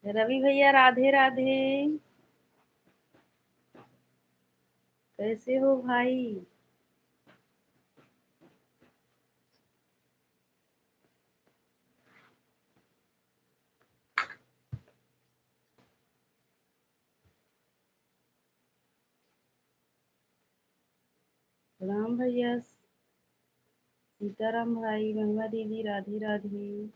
रवि भैया राधे राधे। कैसे हो भाई? राम भैया, सीताराम भाई, महिमा दीदी राधे राधे।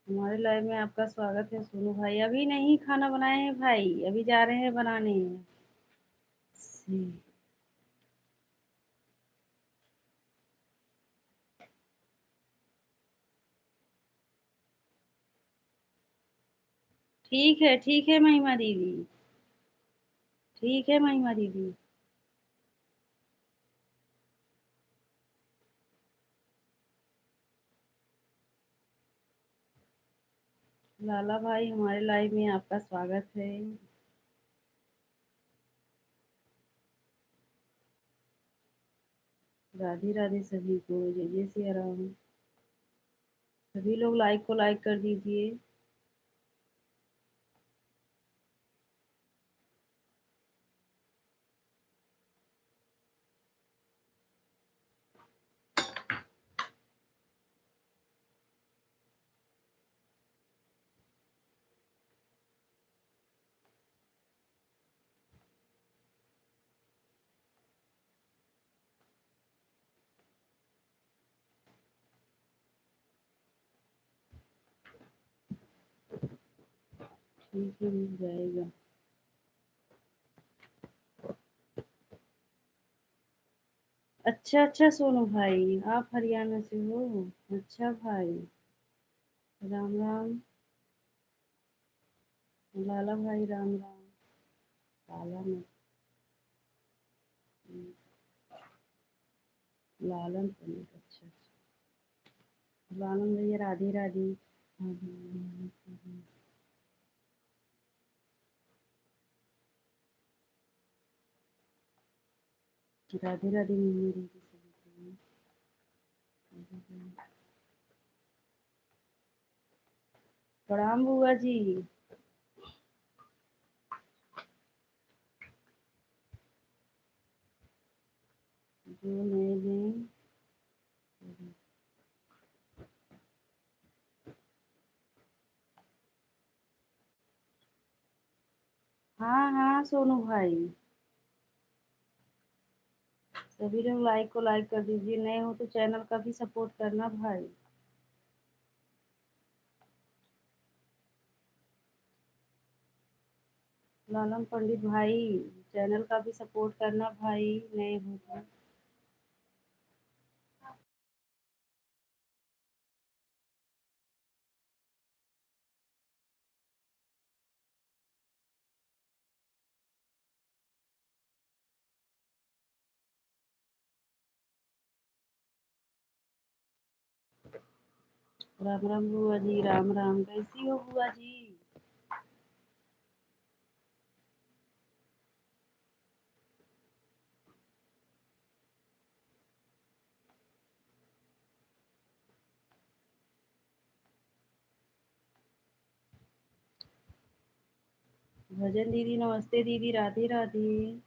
हमारे लाइव में आपका स्वागत है सोनू भाई। अभी नहीं खाना बनाए हैं भाई, अभी जा रहे हैं बनाने। ठीक है महिमा दीदी। ठीक है महिमा दीदी। लाला भाई, हमारे लाइव में आपका स्वागत है। राधे राधे सभी को, जय जय सिया राम। सभी लोग लाइक को लाइक कर दीजिए। ठीक है, मिल जाएगा। अच्छा अच्छा सोनू भाई, आप हरियाणा से हो? अच्छा भाई, राम राम। लाला भाई राम राम। लाला में लालन पंडित, अच्छा अच्छा। लालन भैया राधे राधे। राधे राधे मम्मी दीदी सभी को। प्रणाम बुआ जी। जो नए हैं। हाँ हाँ सोनू भाई, सभी लोग लाइक को लाइक कर दीजिए। नए हो तो चैनल का भी सपोर्ट करना भाई। लालन पंडित भाई, चैनल का भी सपोर्ट करना भाई, नए हो तो। राम राम बुआ जी, राम राम। कैसी हो बुआ जी? भजन दीदी नमस्ते दीदी, राधे राधे।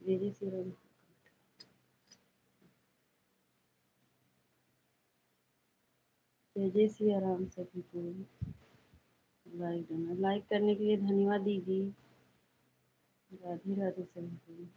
जय जय श्री राम। जय जय सिया राम सभी को। लाइक करना, लाइक करने के लिए धन्यवाद दीदी। राधे राधे सभी को।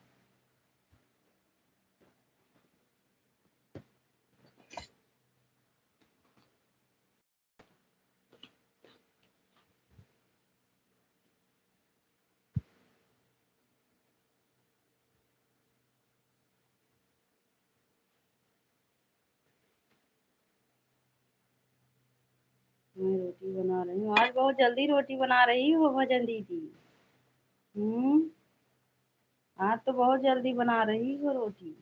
मैं रोटी बना रही हूँ, आज बहुत जल्दी रोटी बना रही हूँ भजन दीदी। हम्म। आज तो बहुत जल्दी बना रही हो रोटी।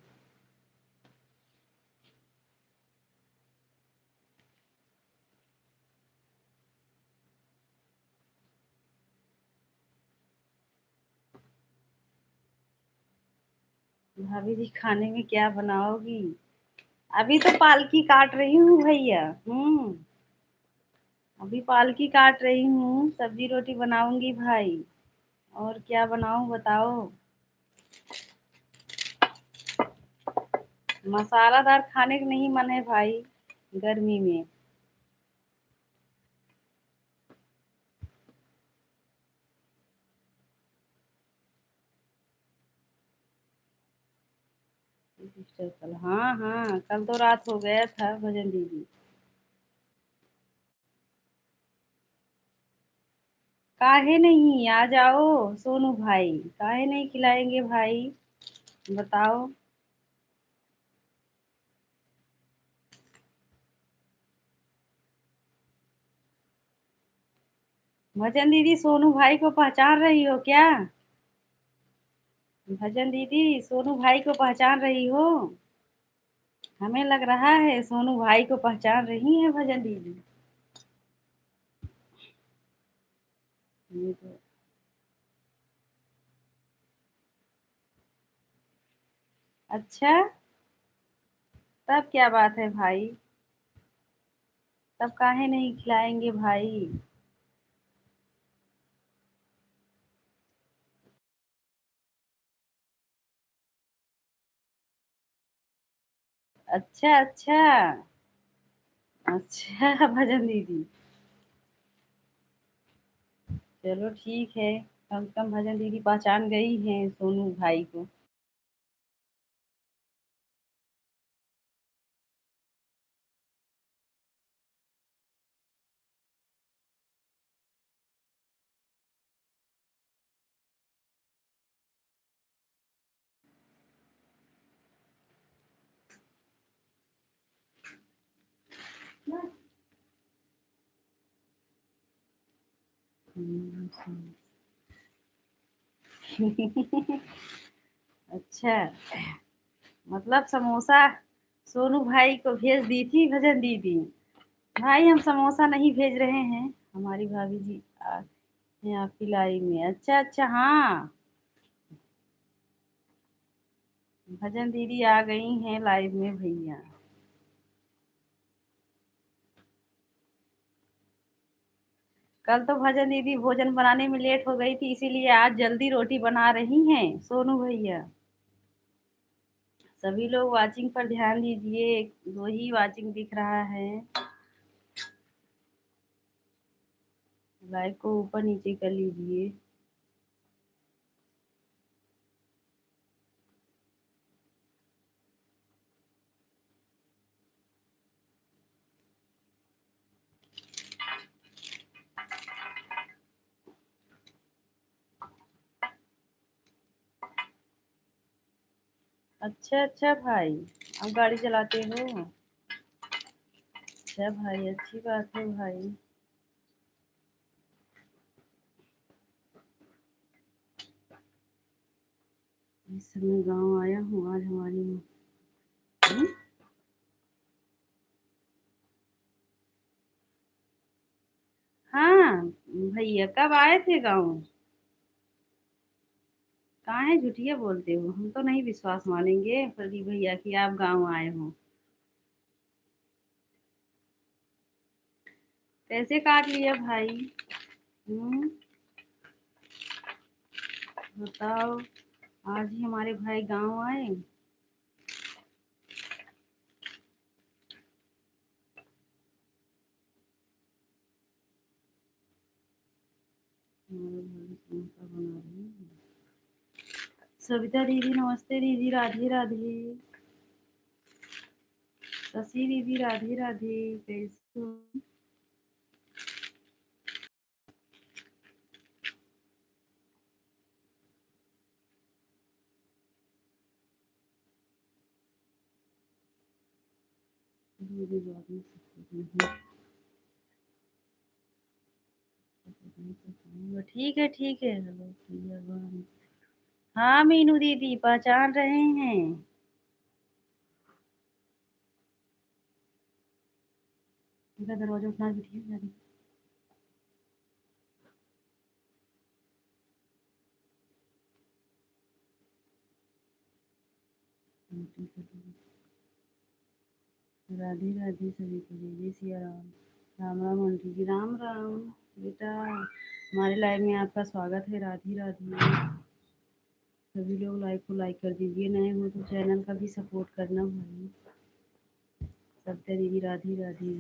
भाभी जी खाने में क्या बनाओगी? अभी तो पालकी काट रही हूँ भैया। अभी पालकी काट रही हूँ, सब्जी रोटी बनाऊंगी भाई। और क्या बनाऊं बताओ? मसालादार खाने का नहीं मन है भाई, गर्मी में। सिस्टर कल, हाँ हाँ, कल तो रात हो गया था भजन दीदी। काहे नहीं, आ जाओ सोनू भाई, काहे नहीं खिलाएंगे भाई, बताओ। भजन दीदी सोनू भाई को पहचान रही हो क्या? भजन दीदी सोनू भाई को पहचान रही हो? हमें लग रहा है सोनू भाई को पहचान रही है भजन दीदी। ये तो अच्छा, तब क्या बात है भाई, तब काहे नहीं खिलाएंगे भाई। अच्छा अच्छा। अच्छा भजन दीदी, चलो ठीक है, कम से कम भजन दीदी पहचान गई हैं सोनू भाई को। अच्छा, मतलब समोसा सोनू भाई को भेज दी थी भजन दीदी। भाई हम समोसा नहीं भेज रहे हैं, हमारी भाभी जी हैं आपकी लाइन में। अच्छा अच्छा, हाँ, भजन दीदी आ गई हैं लाइव में भैया। कल तो भजन दीदी भोजन बनाने में लेट हो गई थी, इसीलिए आज जल्दी रोटी बना रही हैं सोनू भैया। सभी लोग वाचिंग पर ध्यान दीजिए, दो ही वाचिंग दिख रहा है। लाइक को ऊपर नीचे कर लीजिए। अच्छा अच्छा भाई, अब गाड़ी चलाते हो? अच्छा भाई, अच्छी बात है भाई। इस समय गांव आया हूँ आज हमारी हम्म? हाँ भैया, कब आए थे गांव? कहाँ है, झूठिया बोलते हो, हम तो नहीं विश्वास मानेंगे प्रदीप भैया कि आप गांव आए हो। कैसे काट लिया भाई? हम्म, बताओ, आज ही हमारे भाई गांव आए। हमारे भाई समोसा बना रहे हैं। सविता दीदी नमस्ते दीदी, राधे राधे। शशि दीदी राधे राधे, कैसे हो? दीदी बाद में ठीक है ठीक है, चलो भैया हाँ मीनू दीदी पहचान रहे हैं। इनका दरवाजा उठा दीजिए। राधे राधे सभी को, जय जय सिया राम। राम राम आंटी जी, राम राम। बेटा हमारे लाइव में आपका स्वागत है। राधे राधे। सभी लोग लाइव को लाइक कर दीजिए, नए हो तो चैनल का भी सपोर्ट करना भाई। सत्या दीदी राधे राधे।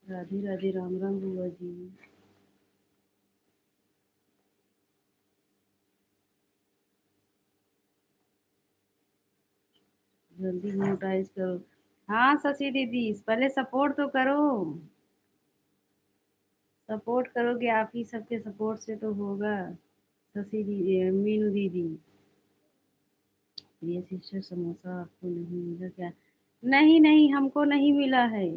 राधे राधे। राम राम बुआ जी। जल्दी मोनेटाइज करो। हाँ शशि दीदी पहले सपोर्ट तो करो। सपोर्ट करोगे आप ही सबके सपोर्ट से तो होगा। शशि दीदी, मीनू दीदी। ये सिस्टर समोसा आपको नहीं मिला क्या? नहीं नहीं हमको नहीं मिला है।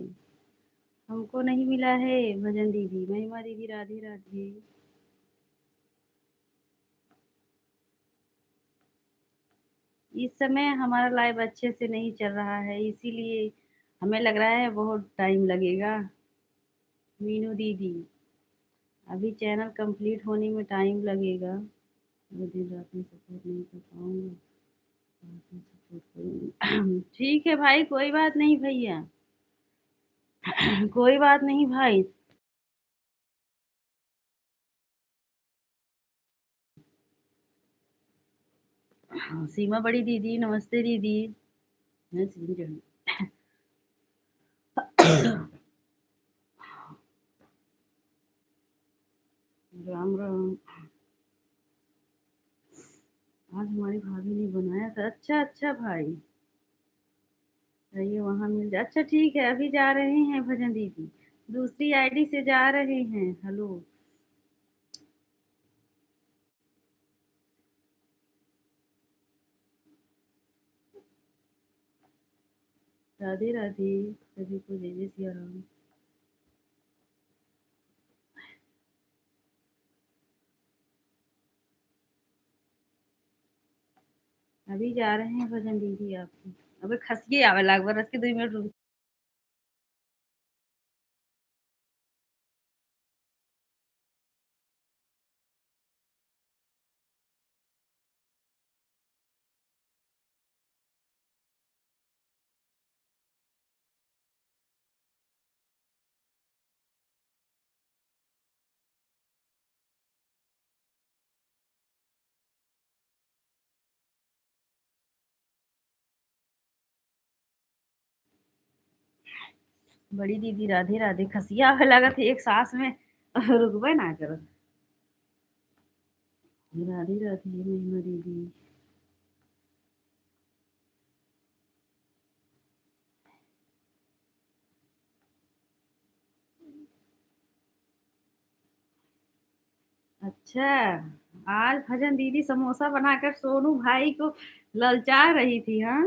हमको नहीं मिला है। भजन दीदी, महिमा दीदी राधे राधे। इस समय हमारा लाइव अच्छे से नहीं चल रहा है, इसीलिए हमें लग रहा है बहुत टाइम लगेगा। मीनू दीदी अभी चैनल कंप्लीट होने में टाइम लगेगा। वो दिन रात में सपोर्ट नहीं कर पाऊंगा। बाद में सपोर्ट करूंगी। ठीक है भाई, कोई बात नहीं भैया। कोई बात नहीं भाई। सीमा बड़ी दीदी नमस्ते दीदी। मैं सीधी रहूं। राम राम। आज हमारी भाभी ने बनाया था। अच्छा अच्छा भाई। ये वहां मिल जाए। अच्छा ठीक है, अभी जा रहे हैं भजन दीदी। दूसरी आईडी से जा रहे हैं। हेलो। राधे राधे सभी को, जय जय सिया राम। अभी जा रहे हैं भजन दीदी आपकी। अबे खसिए आवे लाग बरस के 2 मिनट रुक। बड़ी दीदी राधे राधे। खसिया आवे लागत एक सांस में। रुकबे ना करो। राधे राधे महिमा दीदी। अच्छा आज भजन दीदी समोसा बनाकर सोनू भाई को ललचा रही थी। हाँ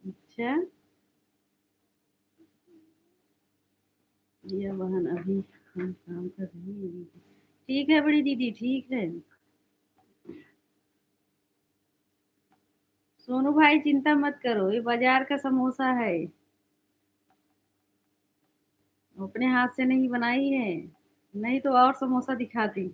अच्छा। ये बहन अभी हम काम कर रही है दीदी। ठीक है बड़ी दीदी ठीक है। सोनू भाई चिंता मत करो, ये बाजार का समोसा है। अपने हाथ से नहीं बनाई है, नहीं तो और समोसा दिखाती।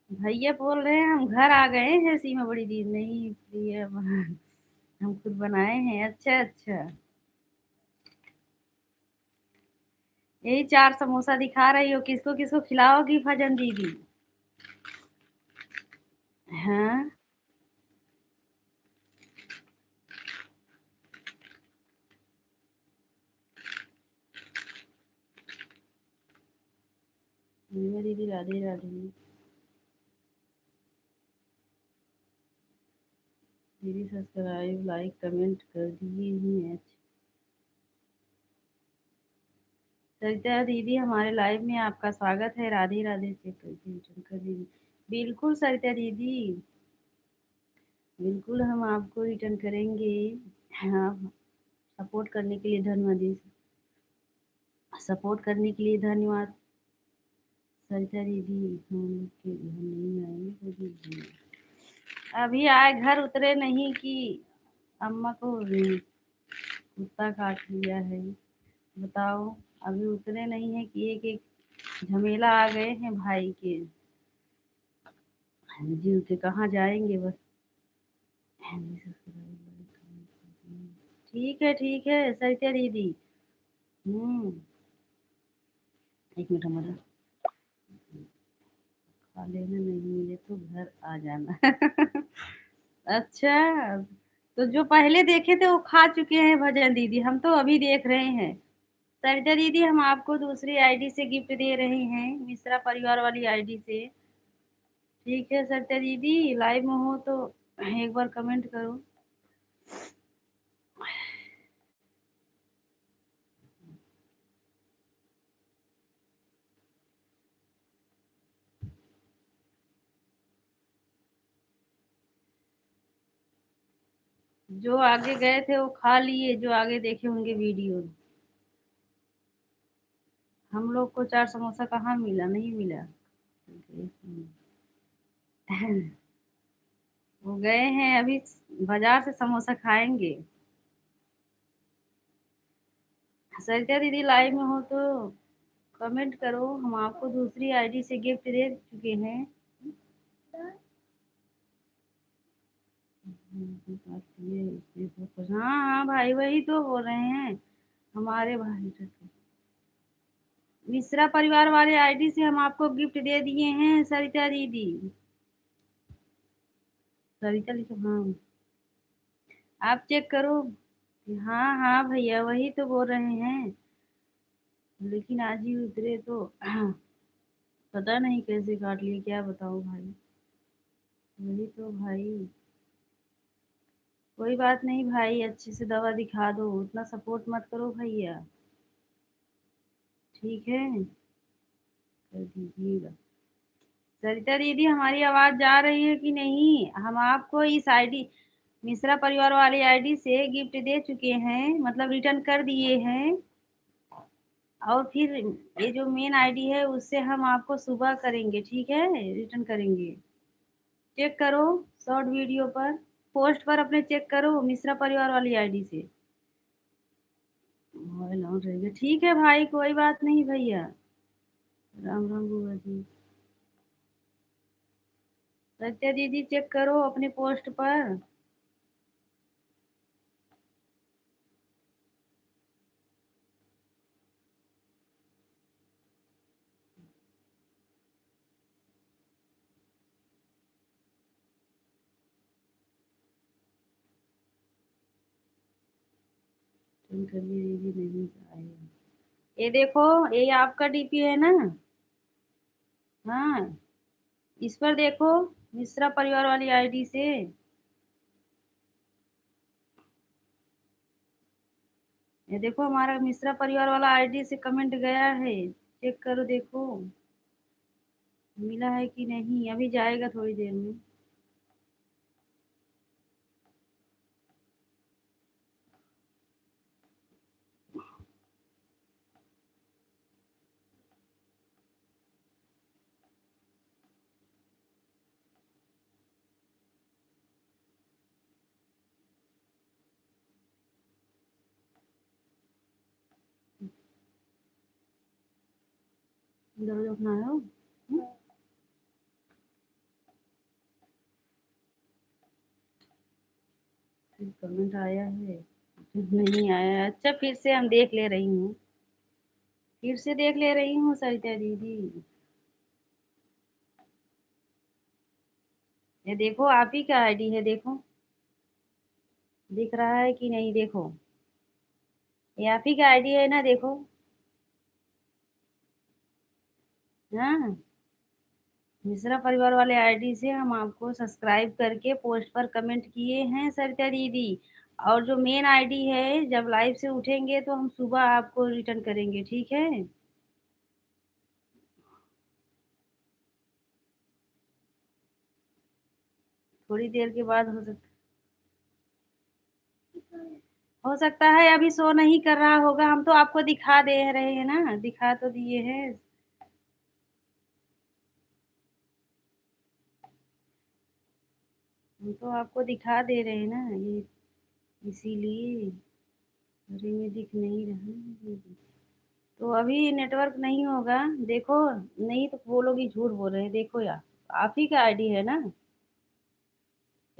भैया बोल रहे हैं हम घर आ गए हैं। सीमा बड़ी दीदी नहीं भैया, हम खुद बनाए हैं। अच्छा अच्छा। यही 4 समोसा दिखा रही हो, किसको किसको खिलाओगी भजन दीदी? हाँ सीमा दीदी राधे राधे। दीदी सब्सक्राइब लाइक कमेंट कर दिए हैं। सरिता दीदी हमारे लाइव में आपका स्वागत है। राधे राधे। चेक करके रिटर्न कर दीदी। बिल्कुल सरिता दीदी, बिल्कुल हम आपको रिटर्न करेंगे। हाँ, सपोर्ट करने के लिए धन्यवाद दीदी। सपोर्ट करने के लिए धन्यवाद सरिता दीदी। हम लोग के घर नहीं आएंगे तो दीजिए। अभी आए, घर उतरे नहीं कि अम्मा को कुत्ता काट लिया है। बताओ, अभी उतरे नहीं है कि एक एक झमेला आ गए हैं भाई के। जी के कहाँ जाएंगे बस। ठीक है सरिता दीदी। हम्म, एक मिनट हमारा खा लेना, नहीं मिले तो घर आ जाना। अच्छा, तो जो पहले देखे थे वो खा चुके हैं भजन दीदी, हम तो अभी देख रहे हैं। सरिता दीदी हम आपको दूसरी आईडी से गिफ्ट दे रहे हैं, मिश्रा परिवार वाली आईडी से। ठीक है सरिता दीदी, लाइव में हो तो एक बार कमेंट करो। जो आगे गए थे वो खा लिए, जो आगे देखे होंगे वीडियो। हम लोग को 4 समोसा कहाँ मिला, नहीं मिला। वो गए हैं अभी, बाजार से समोसा खाएंगे। सरिता दीदी लाइव में हो तो कमेंट करो, हम आपको दूसरी आईडी से गिफ्ट दे चुके हैं। हाँ हाँ भाई, वही तो बोल रहे हैं हमारे भाई। मिश्रा परिवार वाले आईडी से हम आपको गिफ्ट दे दिए हैं सरिता दीदी। सरिता लिखो, हाँ आप चेक करो। हाँ हाँ भैया, वही तो बोल रहे हैं, लेकिन आज ही उतरे तो पता नहीं कैसे काट लिए, क्या बताओ भाई। वही तो भाई, कोई बात नहीं भाई, अच्छे से दवा दिखा दो, उतना सपोर्ट मत करो भैया। ठीक है, कर दीजिएगा। सरिता दीदी हमारी आवाज जा रही है कि नहीं? हम आपको इस आईडी, मिश्रा परिवार वाली आईडी से गिफ्ट दे चुके हैं, मतलब रिटर्न कर दिए हैं। और फिर ये जो मेन आईडी है उससे हम आपको सुबह करेंगे, ठीक है, रिटर्न करेंगे। चेक करो शॉर्ट वीडियो पर, पोस्ट पर अपने चेक करो मिश्रा परिवार वाली आईडी से। मोबाइल ऑन रहेगा, ठीक है भाई, कोई बात नहीं भैया। राम राम बुआ जी। सत्या दीदी चेक करो अपने पोस्ट पर। दीदी नहीं आएगा। ये देखो, ये आपका डीपी है ना? हाँ, इस पर देखो, मिश्रा परिवार वाली आईडी से। ये देखो हमारा मिश्रा परिवार वाला आईडी से कमेंट गया है, चेक करो देखो मिला है कि नहीं, अभी जाएगा थोड़ी देर में। इधर उधर अपना है। कमेंट आया है, नहीं आया। अच्छा, फिर से हम देख ले रही हूँ, फिर से देख ले रही हूँ सरिता दीदी। ये देखो आप ही का आईडी है, देखो दिख रहा है कि नहीं, देखो ये आप ही का आईडी है ना, देखो। हाँ, मिश्रा परिवार वाले आईडी से हम आपको सब्सक्राइब करके पोस्ट पर कमेंट किए हैं सरिता दीदी। और जो मेन आईडी है, जब लाइव से उठेंगे तो हम सुबह आपको रिटर्न करेंगे, ठीक है। थोड़ी देर के बाद हो सकता है अभी शो नहीं कर रहा होगा। हम तो आपको दिखा दे रहे हैं ना, दिखा तो दिए हैं। हम तो आपको दिखा दे रहे हैं ना, ये इसीलिए। अरे ये दिख नहीं रहा है। तो अभी नेटवर्क नहीं होगा, देखो। नहीं तो वो लोग ही झूठ बोल रहे हैं, देखो यार। आप ही का आईडी है ना,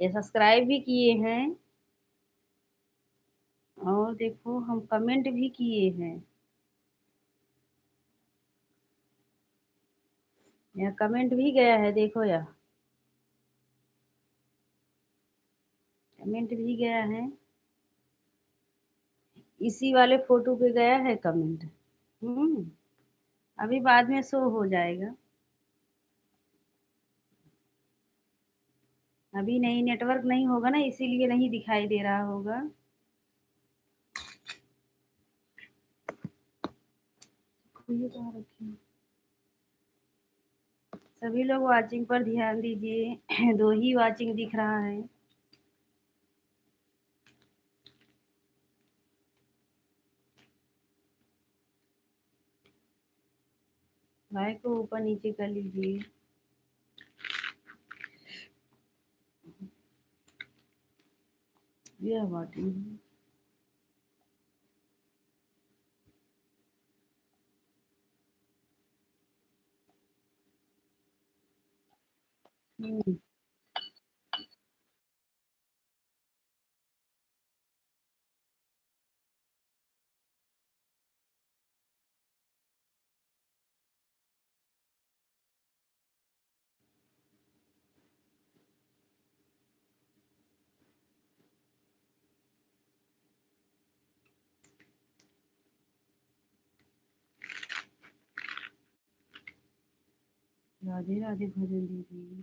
ये सब्सक्राइब भी किए हैं। और देखो हम कमेंट भी किए हैं। यहाँ कमेंट भी गया है, देखो यार। कमेंट भी गया है, इसी वाले फोटो पे गया है कमेंट। हम्म। अभी बाद में शो हो जाएगा। अभी नहीं, नेटवर्क नहीं होगा ना, इसीलिए नहीं दिखाई दे रहा होगा। ये कहाँ रखे हैं? सभी लोग वाचिंग पर ध्यान दीजिए। दो ही वाचिंग दिख रहा है। लाइक को ऊपर नीचे कर लीजिए। यह वाचिंग है। हम्म। राधे राधे भजन दीजिए।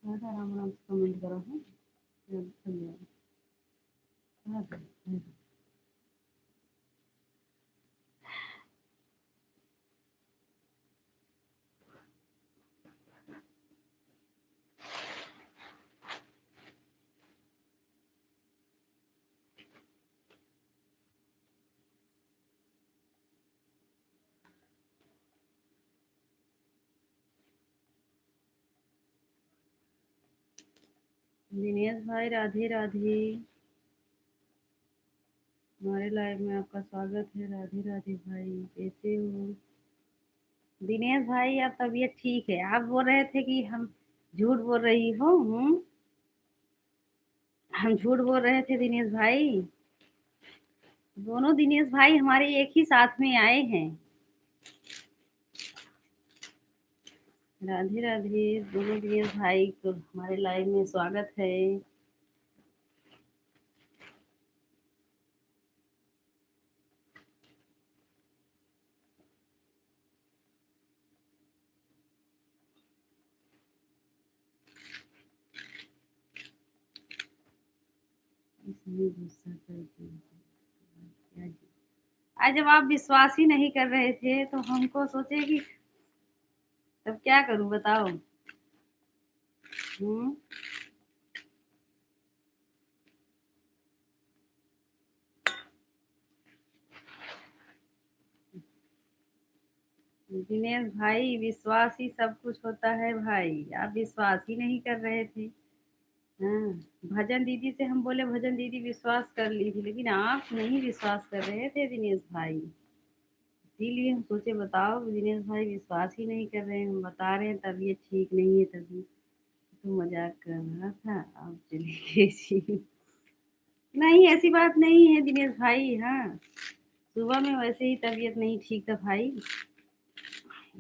राधा राम राम से कमेंट करो है। दिनेश भाई राधे राधे। हमारे लाइव में आपका स्वागत है। राधे राधे भाई, कैसे हो? दिनेश भाई आप तबीयत ठीक है? आप बोल रहे थे कि हम झूठ बोल रही हो। हम झूठ बोल रहे थे दिनेश भाई। दोनों दिनेश भाई हमारे एक ही साथ में आए हैं। राधे राधे। दोनों दिनेश भाई को हमारे लाइव में स्वागत है। इसमें गुस्सा करके क्या जी? आज जब आप विश्वास ही नहीं कर रहे थे तो हमको सोचे कि तब क्या करूं, बताओ। हम्म। दिनेश भाई, विश्वास ही सब कुछ होता है भाई। आप विश्वास ही नहीं कर रहे थे। हाँ। भजन दीदी से हम बोले भजन दीदी विश्वास कर ली थी, लेकिन आप नहीं विश्वास कर रहे थे दिनेश भाई। इसीलिए हम सोचे बताओ दिनेश भाई विश्वास ही नहीं कर रहे हैं, हम बता रहे हैं तबीयत ठीक नहीं है तभी। तो मजाक कर रहा था, आप चले गए जी। नहीं, ऐसी बात नहीं है दिनेश भाई। हाँ, सुबह में वैसे ही तबीयत नहीं ठीक था भाई,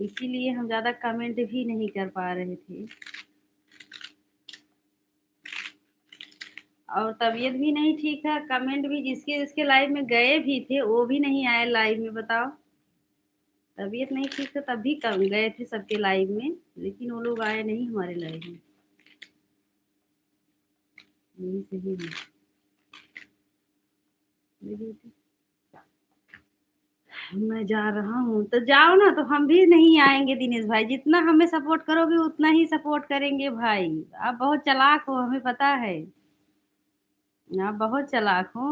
इसीलिए हम ज्यादा कमेंट भी नहीं कर पा रहे थे। और तबीयत भी नहीं ठीक था, कमेंट भी जिसके जिसके लाइव में गए भी थे वो भी नहीं आए लाइव में, बताओ। तबीयत नहीं ठीक था तब भी कम गए थे सबके लाइव में, लेकिन वो लोग आए नहीं हमारे लाइव में। यही सही है। देखिए, मैं जा रहा हूँ तो जाओ ना, तो हम भी नहीं आएंगे दिनेश भाई। जितना हमें सपोर्ट करोगे उतना ही सपोर्ट करेंगे भाई। आप बहुत चालाक हो, हमें पता है। आप बहुत चालाक हो।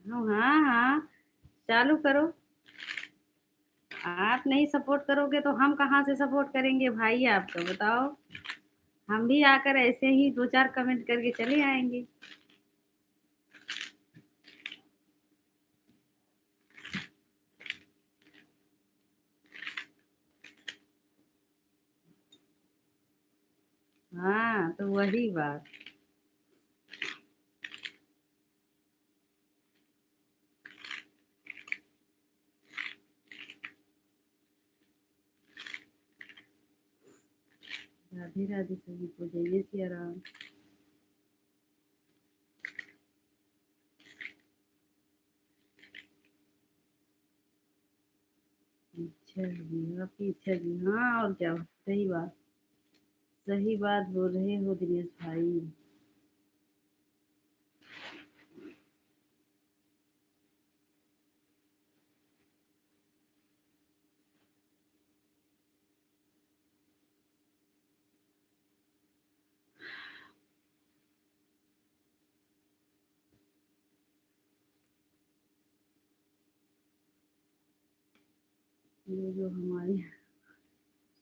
हाँ हाँ हाँ, चालू करो। आप नहीं सपोर्ट करोगे तो हम कहाँ से सपोर्ट करेंगे भाई, आप तो बताओ। हम भी आकर ऐसे ही दो चार कमेंट करके चले आएंगे। हाँ, तो वही बात। राधे राधे सभी को, जय सिया राम। अच्छा जी, आपकी इच्छा जी। हाँ, और क्या, सही बात। सही बात बोल रहे हो दिनेश भाई। ये जो हमारे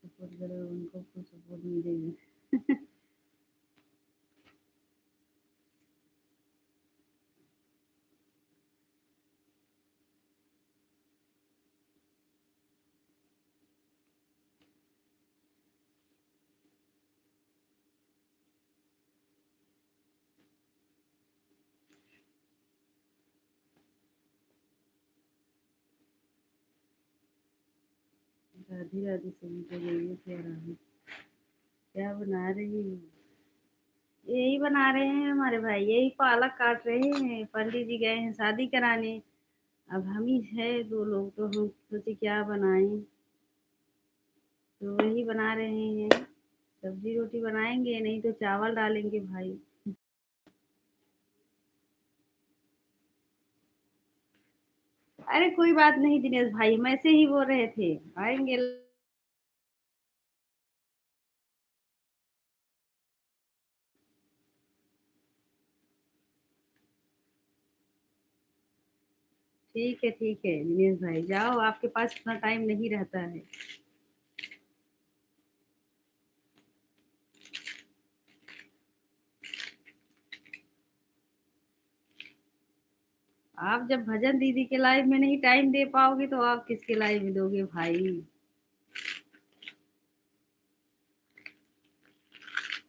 सपोर्ट करे उनको कोई सपोर्ट मिलेगा। राधे राधे सभी को, जय सिया राम। क्या बना रही हो? यही बना रहे हैं हमारे भाई, यही पालक काट रहे हैं। पंडित जी गए हैं शादी कराने, अब हम ही है दो लोग, तो हम सोचे क्या बनाएं। तो वही बना रहे हैं। सब्जी रोटी बनाएंगे, नहीं तो चावल डालेंगे भाई। अरे कोई बात नहीं दिनेश भाई, हम ऐसे ही बोल रहे थे आएंगे। ठीक है दिनेश भाई, जाओ, आपके पास इतना टाइम नहीं रहता है। आप जब भजन दीदी के लाइव में नहीं टाइम दे पाओगे तो आप किसके लाइव में दोगे भाई।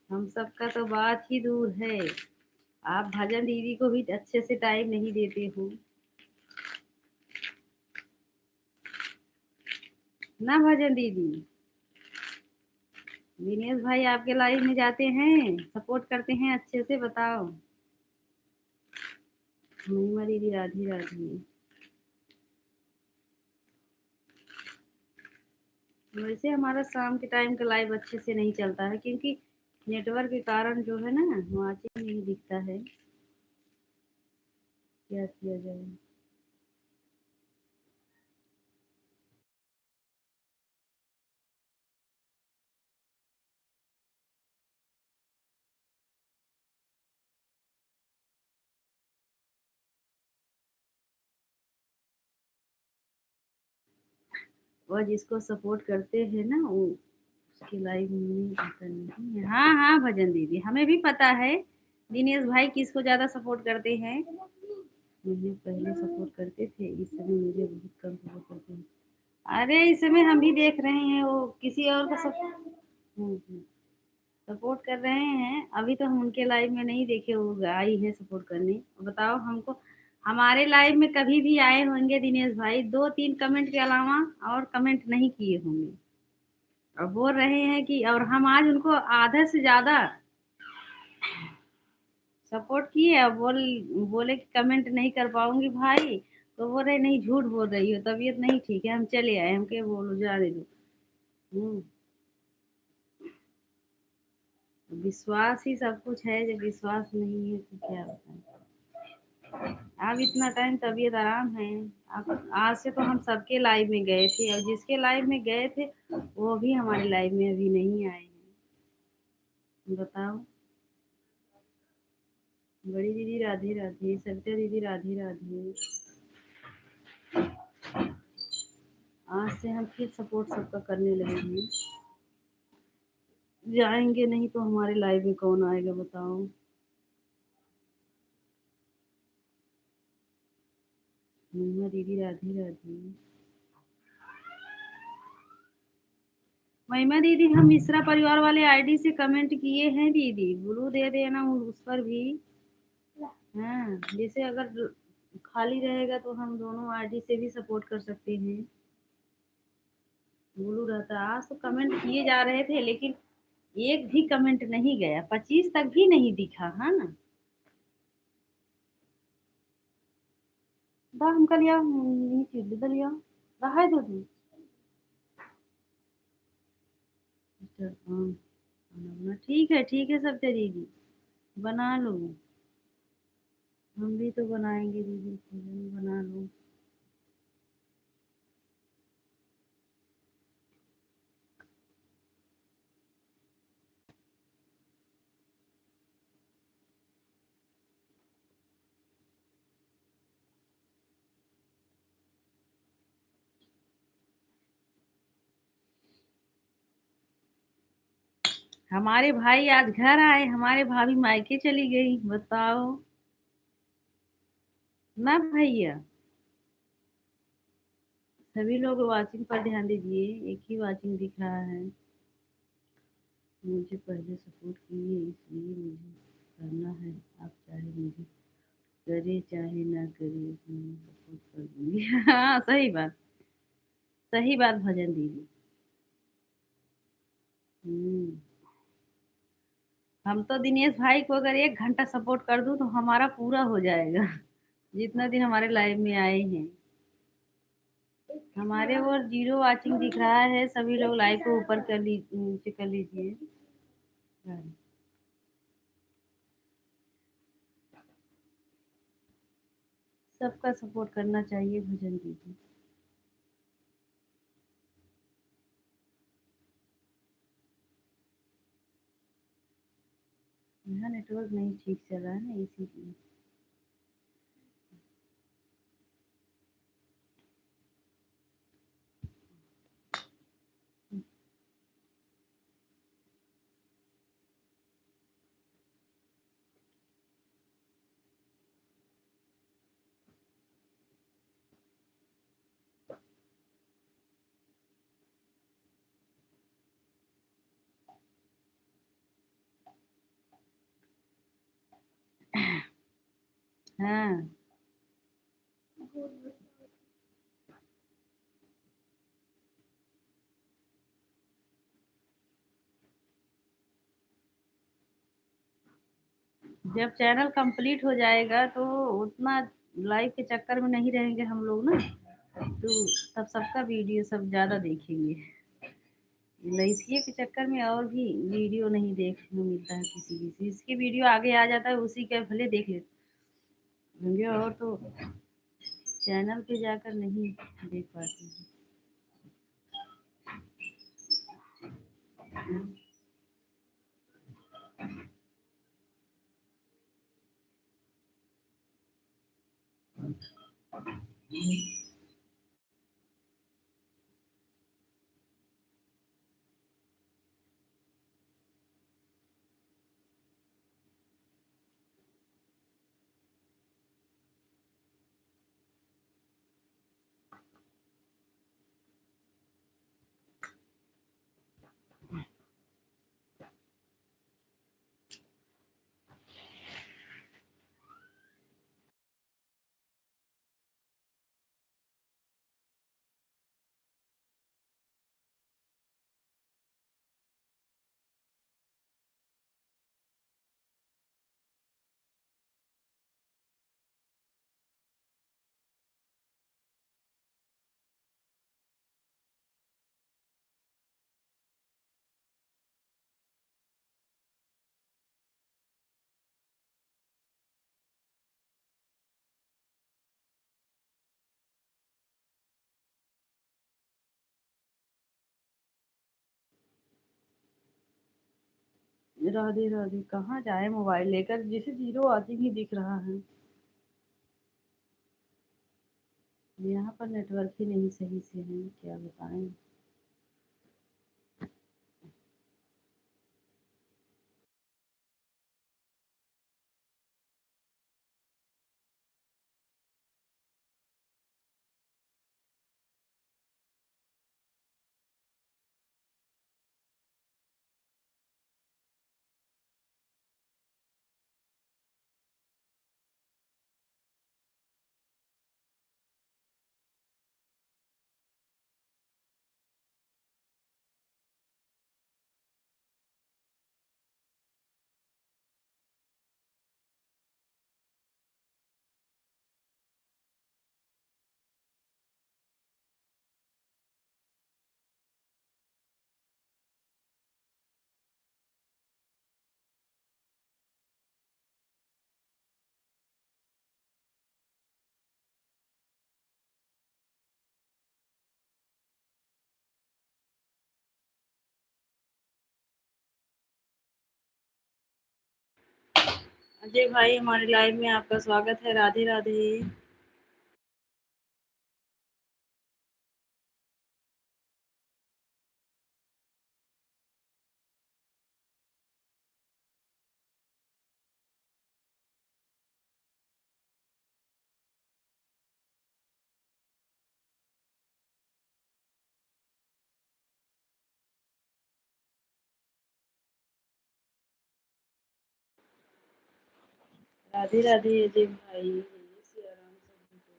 हम सबका तो बात ही दूर है। आप भजन दीदी को भी अच्छे से टाइम नहीं देते हो ना। भजन दीदी, दिनेश भाई आपके लाइव में जाते हैं, सपोर्ट करते हैं अच्छे से, बताओ। महिमा दीदी, राधे राधे। वैसे हमारा शाम के टाइम का लाइव अच्छे से नहीं चलता है, क्योंकि नेटवर्क के कारण जो है ना, वहाँ नहीं दिखता है। क्या किया जाए। और जिसको सपोर्ट करते हैं ना वो उसकी लाइफ में आता नहीं है। हाँ हाँ भजन दीदी, हमें भी पता है दिनेश भाई किसको ज्यादा सपोर्ट करते हैं। मुझे पहले सपोर्ट करते थे, इस समय मुझे बहुत कम सपोर्ट करते हैं। अरे इस समय हम भी देख रहे हैं वो किसी और का सपोर्ट कर रहे हैं। अभी तो हम उनके लाइव में नहीं देखे, वो आई है सपोर्ट करने। बताओ हमको, हमारे लाइव में कभी भी आए होंगे दिनेश भाई, 2-3 कमेंट के अलावा और कमेंट नहीं किए होंगे। और बोल रहे हैं कि, और हम आज उनको आधे से ज्यादा सपोर्ट किए और बोले कि कमेंट नहीं कर पाऊंगी भाई। तो बोल रहे नहीं, झूठ बोल रही हो, तबीयत नहीं ठीक है, हम चले आए। हम के बोलो जाने दो। हम्म, विश्वास ही सब कुछ है, जब विश्वास नहीं है तो क्या बताएं। अब इतना टाइम तबीयत आराम है। अब आज से तो हम सबके लाइव में गए थे, और जिसके लाइव में गए थे वो भी हमारे लाइव में अभी नहीं आए हैं। बताओ। बड़ी दीदी राधे राधे, सविता दीदी राधे राधे। आज से हम फिर सपोर्ट सबका करने लगे हैं। जाएंगे नहीं तो हमारे लाइव में कौन आएगा बताओ। महिमा दीदी राधे राधे। महिमा दीदी, हम मिश्रा परिवार वाले आईडी से कमेंट किए हैं दीदी, ब्लू दे देना उस पर भी। हाँ, जैसे अगर खाली रहेगा तो हम दोनों आईडी से भी सपोर्ट कर सकते हैं। ब्लू रहता। आज तो कमेंट किए जा रहे थे लेकिन एक भी कमेंट नहीं गया, 25 तक भी नहीं दिखा, है ना। दा हम कल या चीज बदल या रहा है दो दिन। अच्छा, हाँ, ठीक है सब दीदी, बना लो। हम भी तो बनाएंगे दीदी, भोजन बना लो। हमारे भाई आज घर आए, हमारे भाभी मायके चली गई, बताओ। ना भैया, सभी लोग वाचिंग पर ध्यान दीजिए, एक ही वाचिंग दिख रहा है। मुझे पहले सपोर्ट किए इसलिए मुझे करना है। आप चाहे मुझे करे चाहे ना करे, मैं सपोर्ट कर दूंगी। हाँ सही बात, सही बात भजन दीदी। हम्म, हम तो दिनेश भाई को अगर 1 घंटा सपोर्ट कर दूं तो हमारा पूरा हो जाएगा। जितना दिन हमारे लाइव में आए हैं। हमारे वो 0 वाचिंग दिख रहा है, सभी लोग लाइव को ऊपर कर नीचे कर लीजिए। हाँ, सबका सपोर्ट करना चाहिए भजन दीदी। यहाँ नेटवर्क नहीं ठीक चल रहा है ना, इसीलिए। हाँ, जब चैनल कंप्लीट हो जाएगा तो उतना लाइव के चक्कर में नहीं रहेंगे हम लोग ना, तो तब सबका वीडियो सब ज्यादा देखेंगे। इसलिए के चक्कर में और भी वीडियो नहीं देखने को मिलता है किसी किसी, इसकी वीडियो आगे आ जाता है उसी के भले देख लेते होंगे, और तो चैनल पे जाकर नहीं देख पाते हैं। राधे राधे। कहाँ जाए मोबाइल लेकर, जैसे जीरो आती ही दिख रहा है। यहाँ पर नेटवर्क ही नहीं सही से है, क्या बताएं। अजय भाई, हमारे लाइव में आपका स्वागत है। राधे राधे। राधे राधे अजय भाई, जय सिया राम सभी को।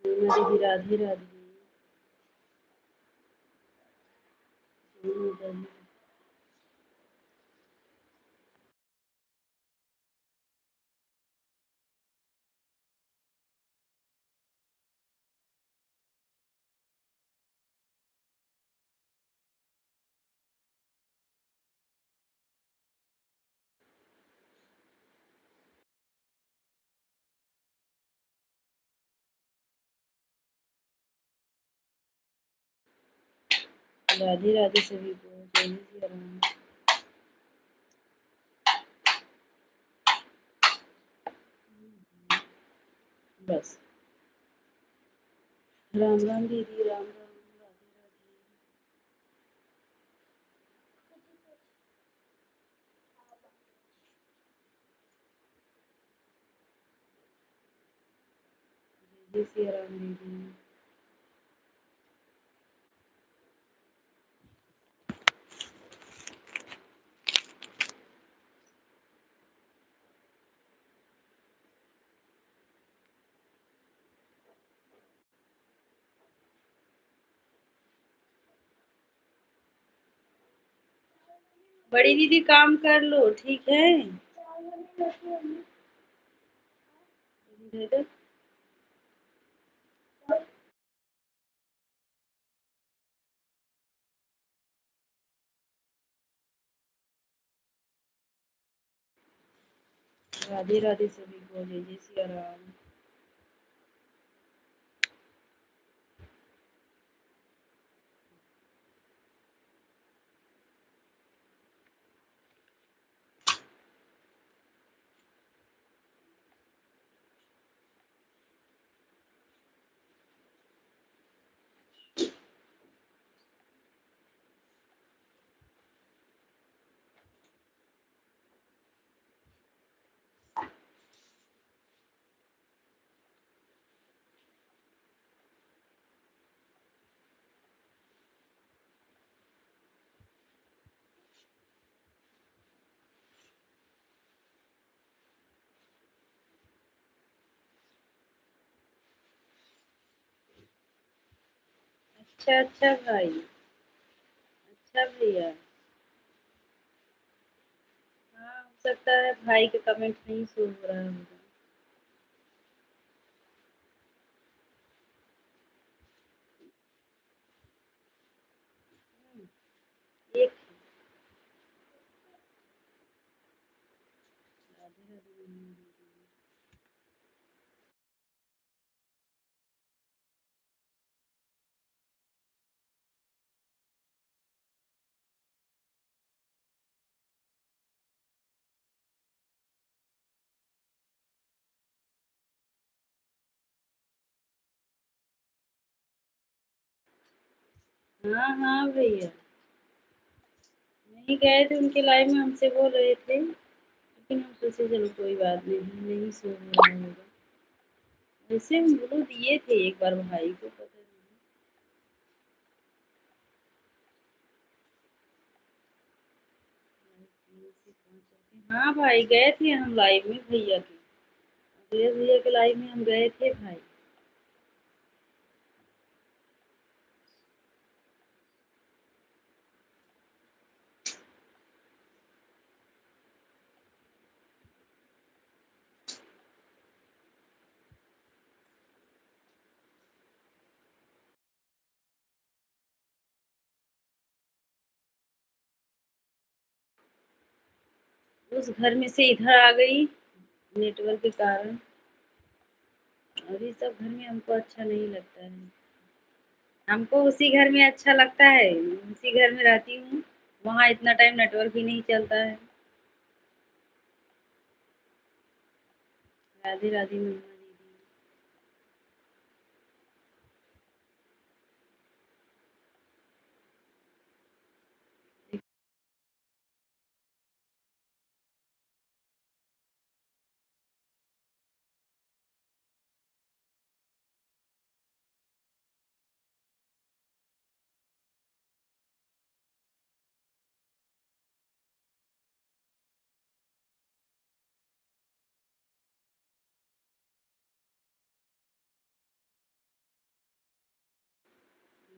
दीदी राधे राधे। राधे राधे सभी को, जय सिया राम। बस। राम राम दीदी, राम राम। राधे राधे। जय सिया राम दीदी। बड़ी दीदी काम कर लो, ठीक है। दे दो। राधे राधे सभी को, जय जय सिया राम। अच्छा अच्छा भाई। अच्छा भैया। हाँ, हो सकता है भाई के कमेंट नहीं शो हो रहा होगा। एक। राधे राधे। हाँ हाँ भैया, नहीं गए थे उनके लाइव में, हमसे बोल रहे थे, लेकिन हम सोचे चलो कोई बात नहीं, नहीं सो रहा होगा। वैसे हम बोलो दिए थे एक बार भाई को, पता नहीं। हाँ भाई गए थे हम लाइव में भैया के, अखिलेश भैया के लाइव में हम गए थे भाई। उस घर में से इधर आ गई नेटवर्क के कारण, और ये सब घर में हमको अच्छा नहीं लगता है। हमको उसी घर में अच्छा लगता है, उसी घर में रहती हूँ, वहाँ इतना टाइम नेटवर्क ही नहीं चलता है। राधे राधे महिमा दीदी।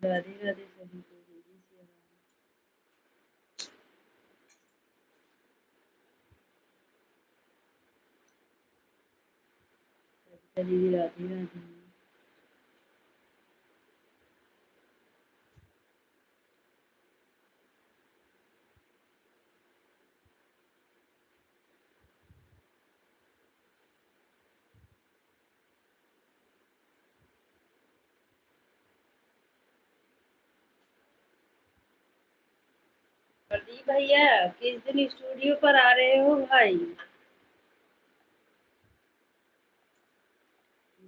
राधे राधे सभी को दीदी से। दीदी राधे राधे। प्रदीप भैया किस दिन स्टूडियो पर आ रहे हो भाई?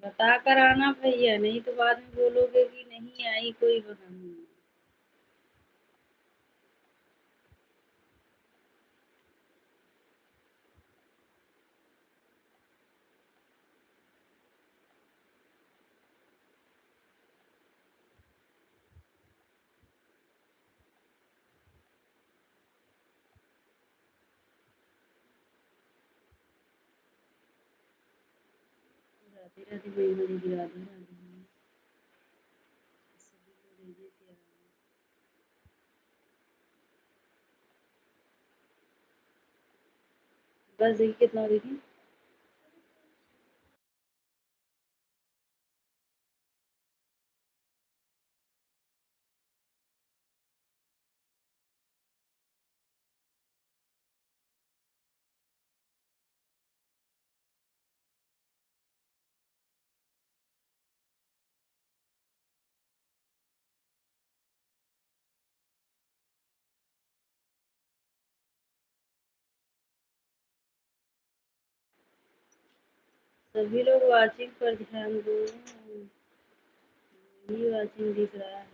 बता कर आना भैया, नहीं तो बाद में बोलोगे कि नहीं आई, कोई बहाना। राधे राधे महिमा दीदी, राधे राधे। सभी को दीदी से आना। बस देखिए कितना देखिए। सभी लोग वाचिंग पर ध्यान दो, यही वाचिंग दिख रहा है।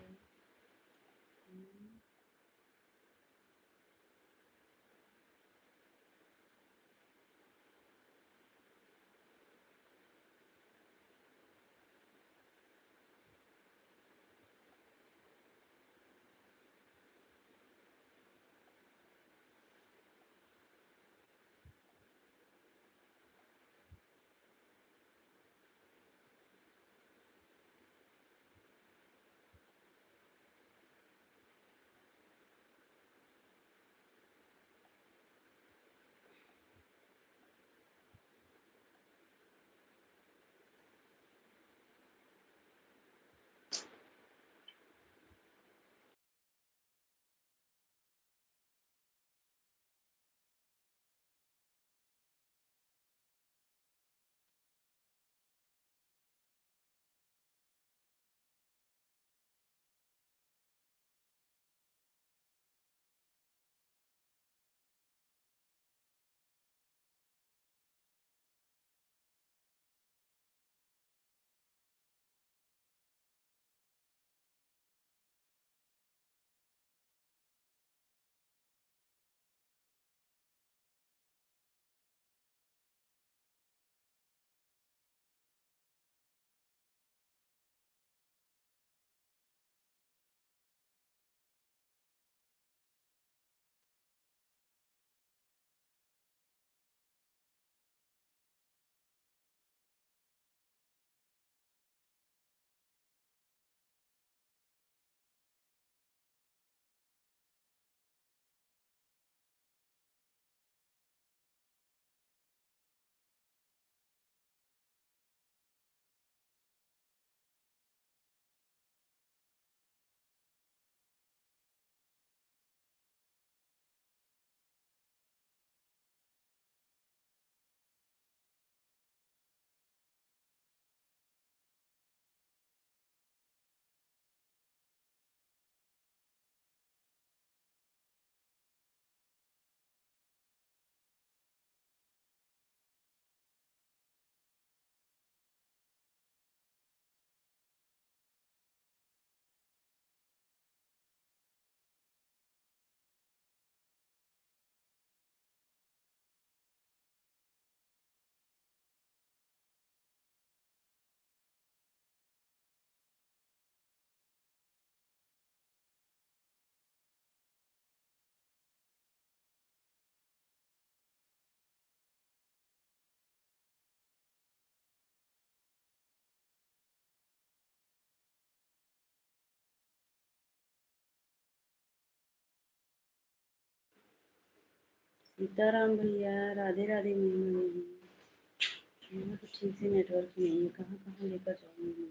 सीताराम भैया, राधे राधे मम्मी देवी। यहाँ तो ठीक से नेटवर्क नहीं है, कहाँ कहाँ लेकर जाऊँगी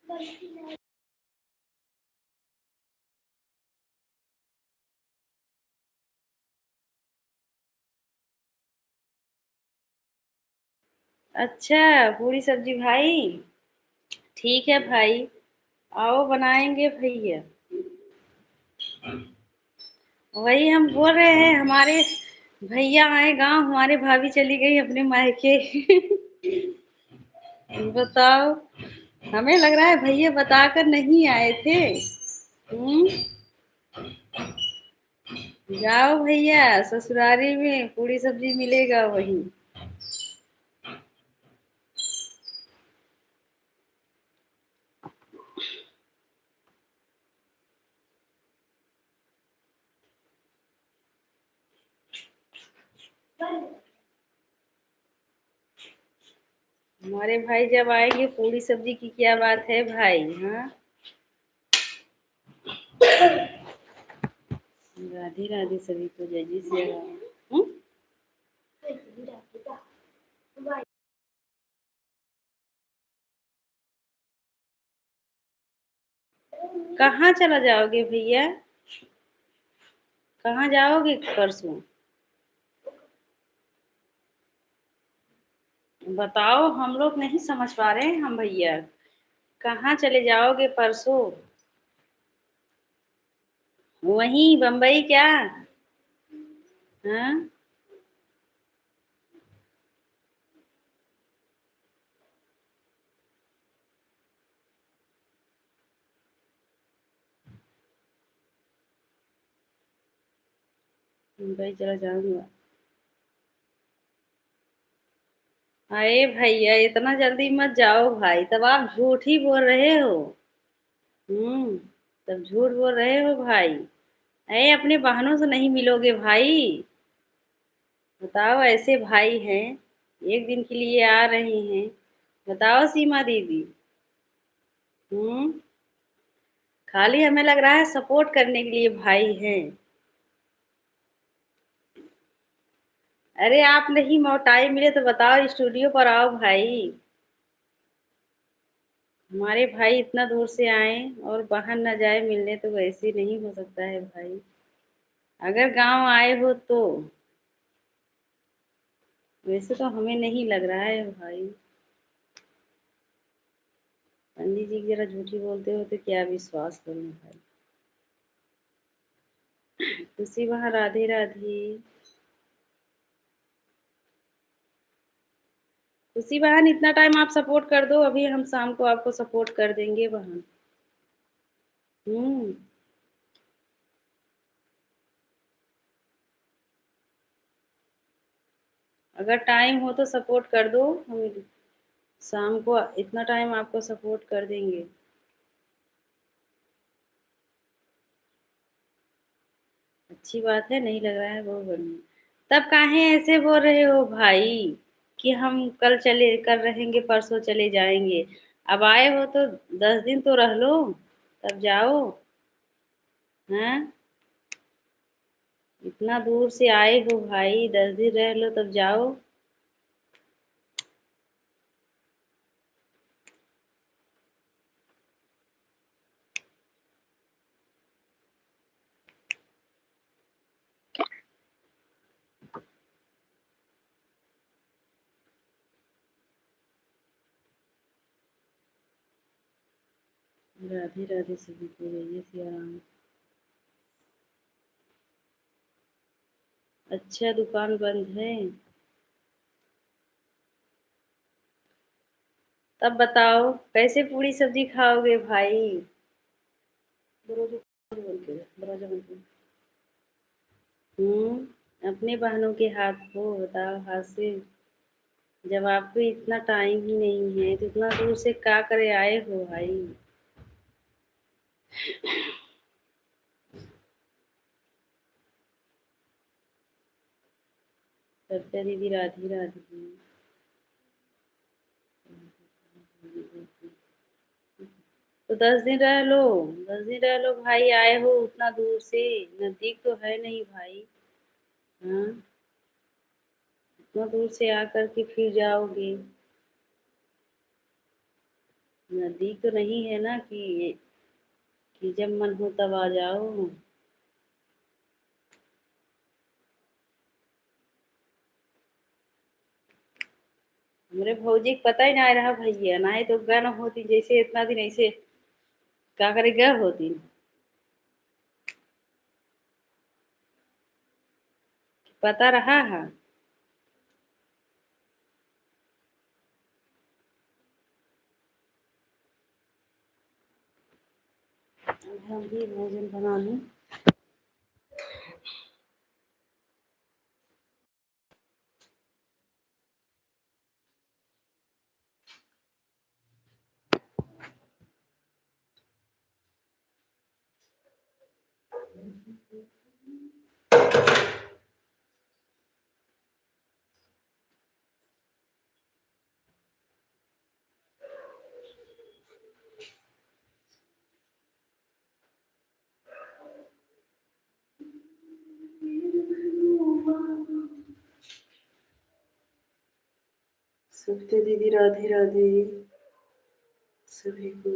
मोबाइल। अच्छा, पूरी सब्जी भाई। ठीक है भाई, आओ बनाएंगे भैया। वही हम बोल रहे हैं, हमारे भैया आए गांव, हमारे भाभी चली गई अपने मायके। बताओ, हमें लग रहा है भैया बताकर नहीं आए थे। हम्म। जाओ भैया, ससुरारी में पूरी सब्जी मिलेगा वही। हमारे भाई जब आएंगे पूरी सब्जी की क्या बात है भाई। हाँ, राधे राधे सभी को, जय जय श्री राम। कहाँ चला जाओगे भैया, कहाँ जाओगे परसों? बताओ, हम लोग नहीं समझ पा रहे हैं हम भैया। कहाँ चले जाओगे परसों? वहीं बम्बई क्या? हाँ, मुंबई चला जाऊंगा। अरे भैया, इतना जल्दी मत जाओ भाई, तब आप झूठ ही बोल रहे हो। हम्म। तब झूठ बोल रहे हो भाई। अरे अपने बहनों से नहीं मिलोगे भाई? बताओ, ऐसे भाई हैं, एक दिन के लिए आ रहे हैं। बताओ सीमा दीदी। हम्म। खाली हमें लग रहा है सपोर्ट करने के लिए भाई हैं। अरे आप नहीं, टाइम मिले तो बताओ, स्टूडियो पर आओ भाई। हमारे भाई इतना दूर से आए और बहन न जाए मिलने, तो वैसे नहीं हो सकता है भाई। अगर गांव आए हो तो। वैसे तो हमें नहीं लग रहा है भाई। पंडित जी की जरा झूठी बोलते हो तो क्या विश्वास करूं भाई। खुशी वहाँ, राधे राधे। खुशी बहन, इतना टाइम आप सपोर्ट कर दो, अभी हम शाम को आपको सपोर्ट कर देंगे बहन। हम्म। अगर टाइम हो तो सपोर्ट कर दो, हम शाम को इतना टाइम आपको सपोर्ट कर देंगे। अच्छी बात है, नहीं लग रहा है, बहुत बढ़िया। तब काहे ऐसे बोल रहे हो भाई कि हम कल रहेंगे, परसों चले जाएंगे? अब आए हो तो 10 दिन तो रह लो, तब जाओ। हैं? इतना दूर से आए हो भाई, 10 दिन रह लो तब जाओ। राधे राधे सभी को, जय सिया राम। अच्छा, दुकान बंद है? तब बताओ, कैसे पूरी सब्जी खाओगे भाई? दरवाजा बंद करो, दरवाजा बंद करो। अपने बहनों के हाथ को बताओ, हाथ से। जब आपको इतना टाइम ही नहीं है तो इतना दूर से क्या करे आए हो भाई? सत्या दीदी, राधे राधे। तो 10 दिन रह लो। 10 दिन रह लो भाई, आए हो उतना दूर से, नजदीक तो है नहीं भाई। हाँ, इतना दूर से आकर के फिर जाओगे। नजदीक तो नहीं है ना कि जब मन हो तब आ जाओ। मेरे भौजी को पता ही ना रहा भैया, ना ही तो गन होती जैसे इतना दिन ऐसे क्या करे गए होती। पता रहा है। अब हम भी भोजन बना लूं। सुखते दीदी राधे राधे सभी को।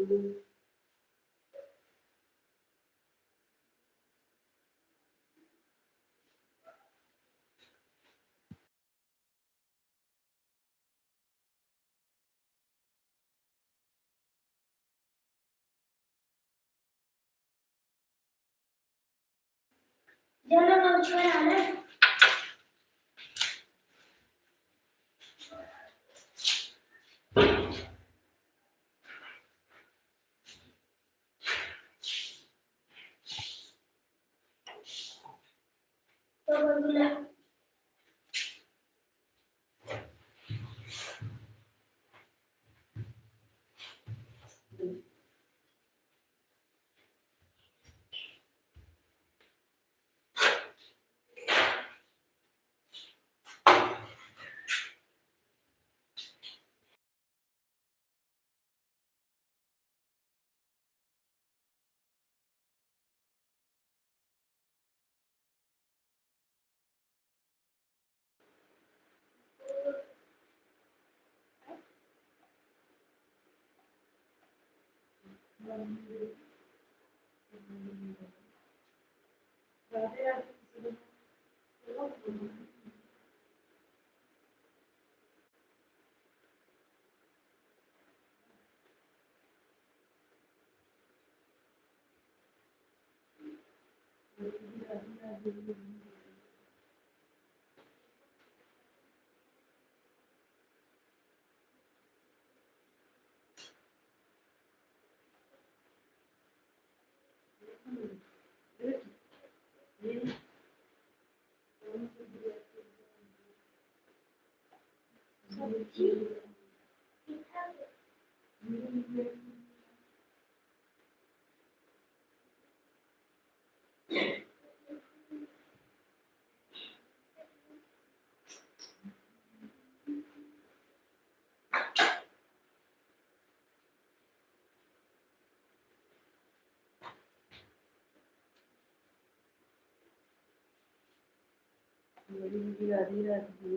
राधे राधे।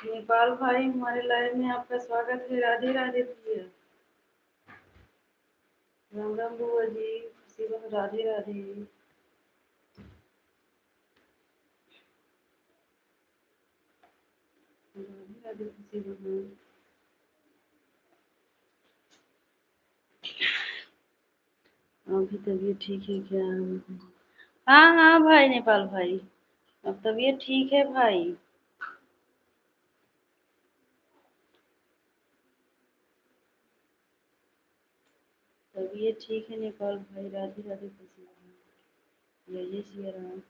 नेपाल भाई हमारे लाइव में आपका स्वागत है। राधे राधे भैया। राम राम बुआ जी। शिवा राधे राधे। राधे राधे शिवा। अभी तबीयत ठीक है क्या? हाँ हाँ भाई नेपाल भाई। अब तबीयत ठीक है भाई। तबीयत ठीक है नेपाल भाई। राधे राधे खुशी रहो। जय जय सिया राम।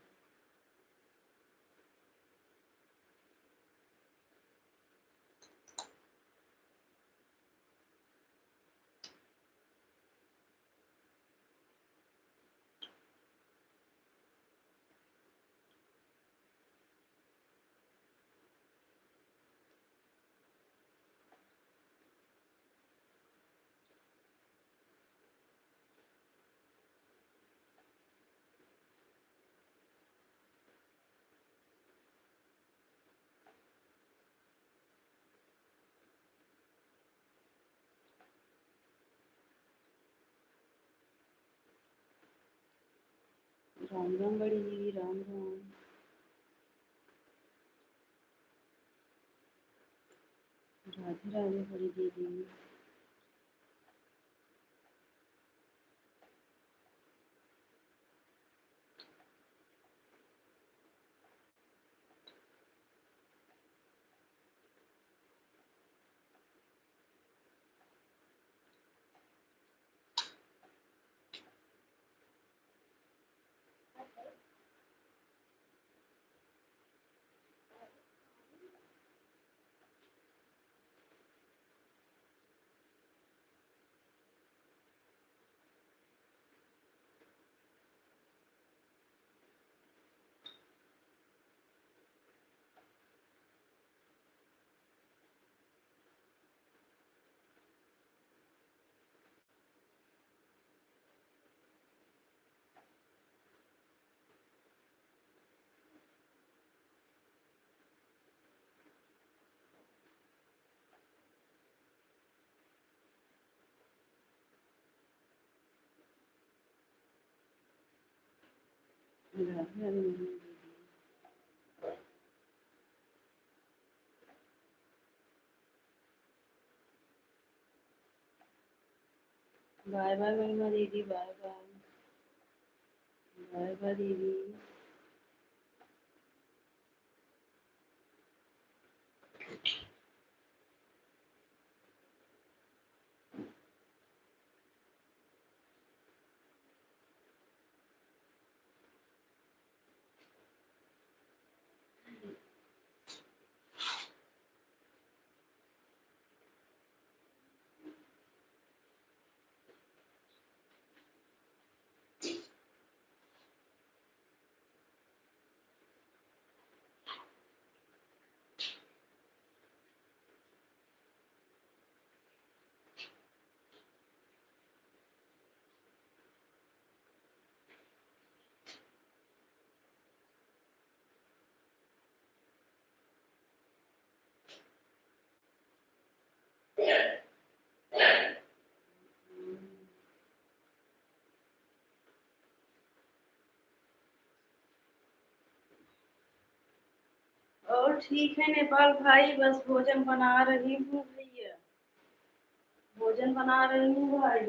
राम राम बड़ी दीदी, राम राम। राधे राधे बड़ी दीदी। Radhe Radhe mummy. Bye bye Mahima दीदी, बाय बाय। बाय बाय दीदी। और ठीक है नेपाल भाई, बस भोजन बना रही हूँ भैया। भोजन बना रही हूँ भाई।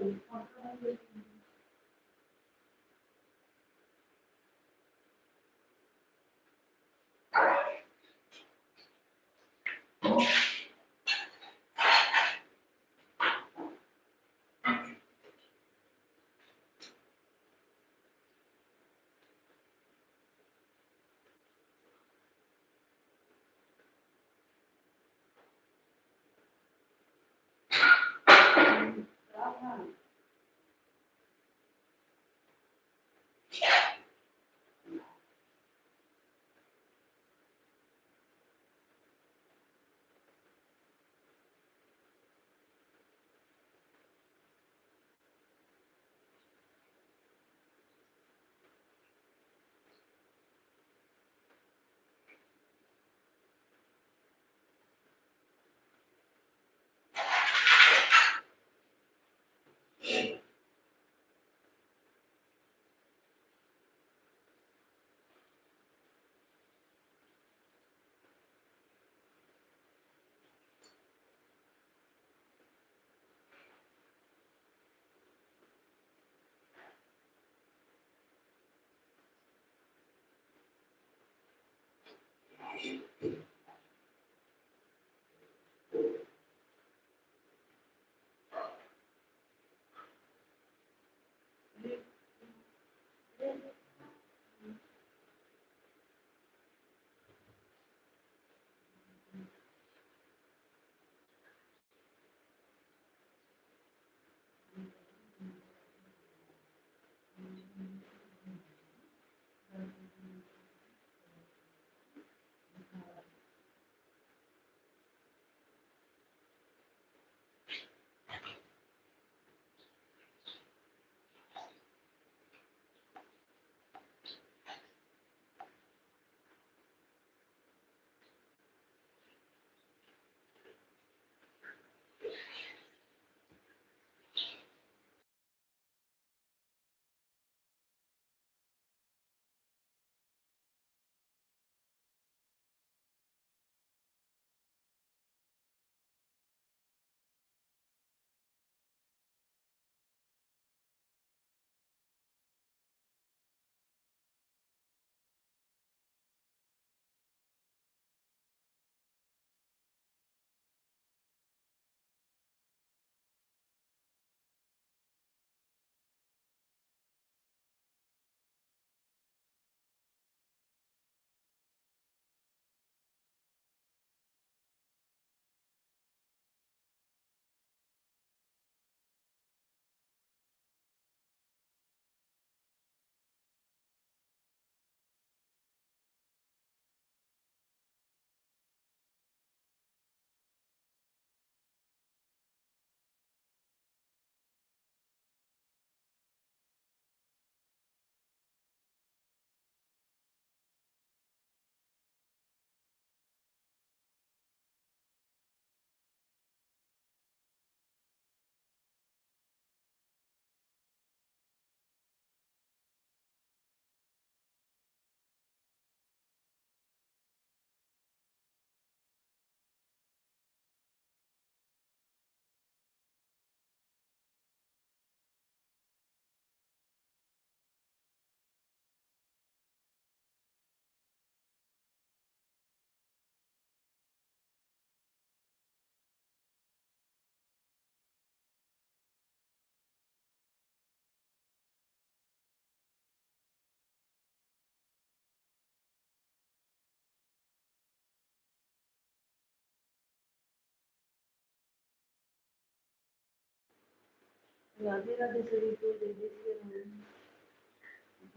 राधे राधे सभी को, जय जय श्री राम।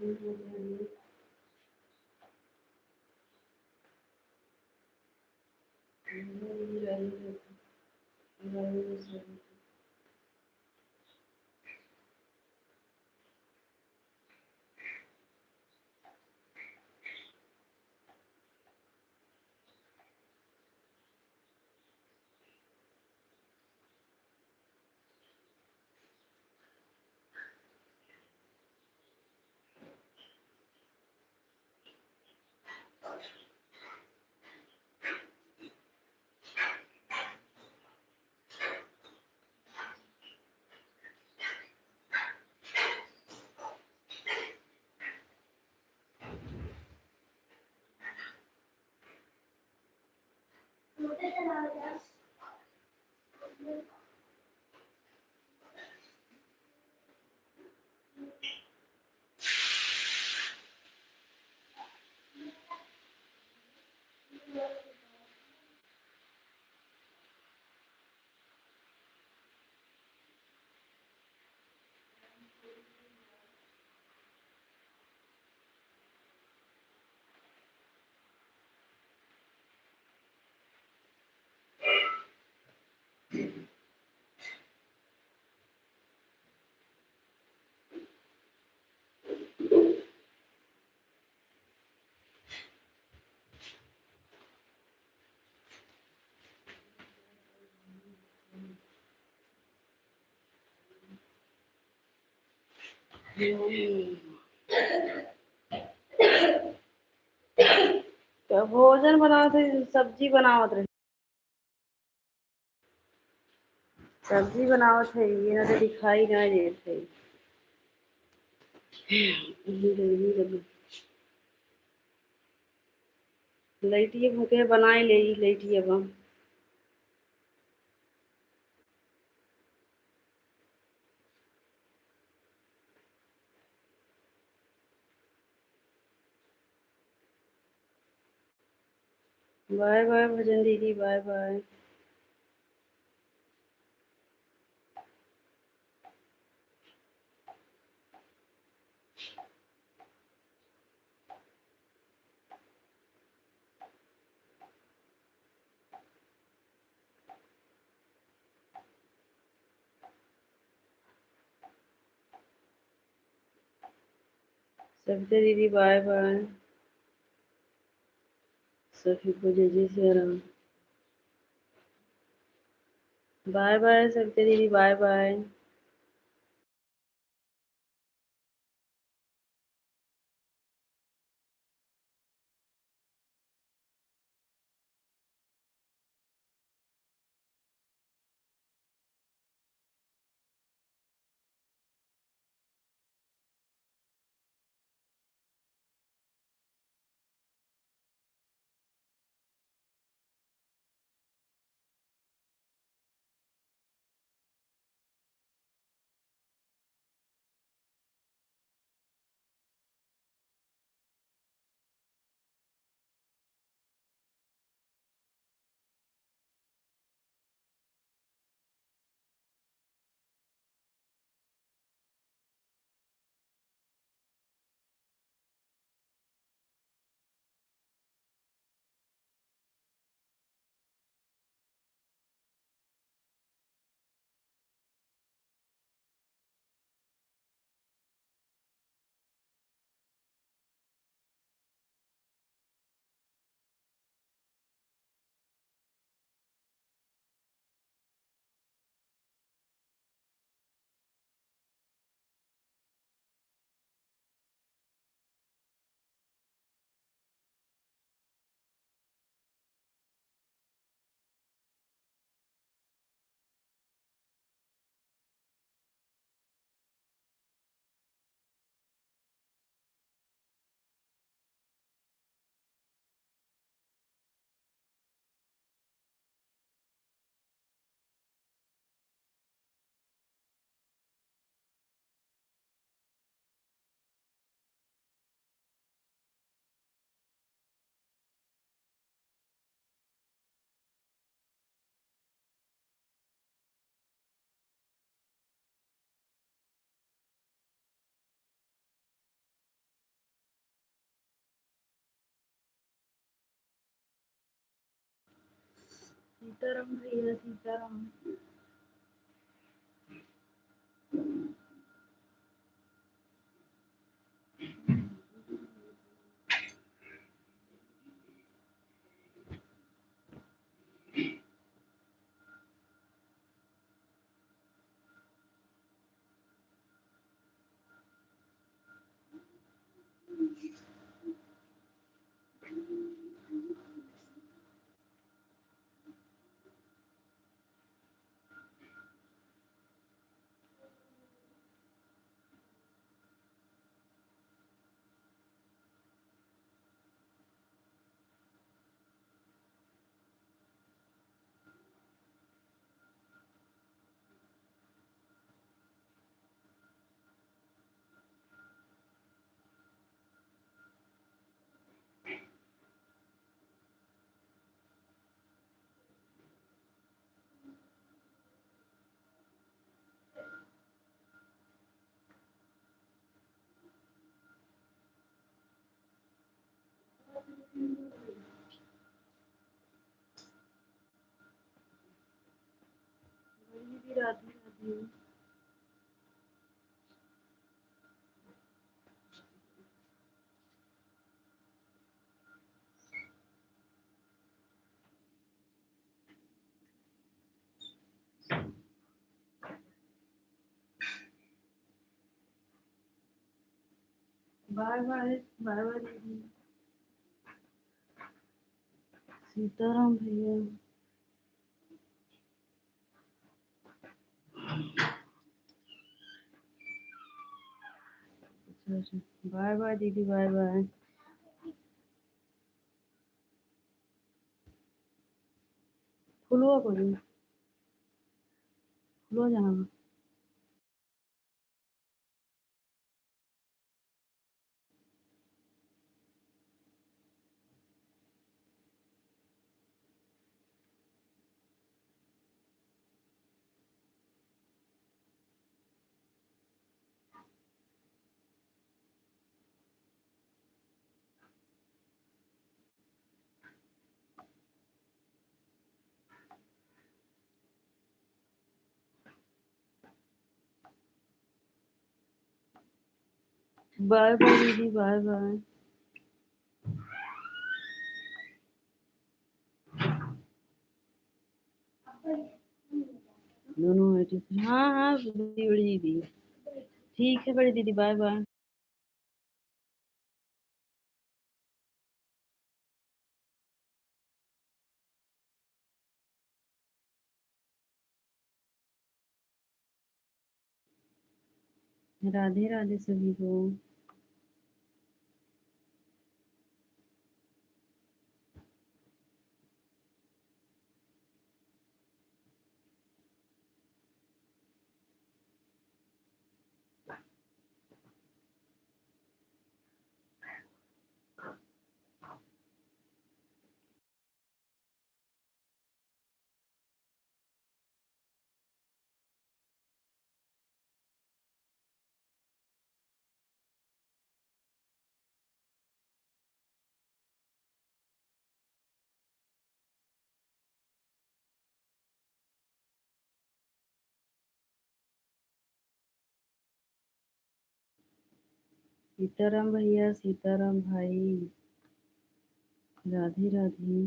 जय बोलिए। राधे राधे राधे राधे। तो भोजन बनाओ थे, सब्जी बनावत रही। सब्जी बनावत है, ये ना तो दिखाई ना देत है। जल्दी जल्दी लइटिए भूखे बनाए ले लइटिए बम। बाय बाय भजन दीदी, बाय बाय। सविता दीदी बाय बाय। सभी को जय जय श्री राम। बाय बाय सविता दीदी, बाय बाय। सीताराम भैया Sitaram. Radhe Radhe. Bye bye bye bye दीदी। सीताराम भैया। अच्छा बाय बाय दीदी बाय बाय। खुलो करो खुलो जहाँ। बाय बाय दीदी बाय बाय। दोनों बेटी हाँ हाँ बड़ी दीदी। ठीक है बड़ी दीदी बाय बाय। राधे राधे सभी को। सीताराम भैया सीताराम भाई। राधे राधे।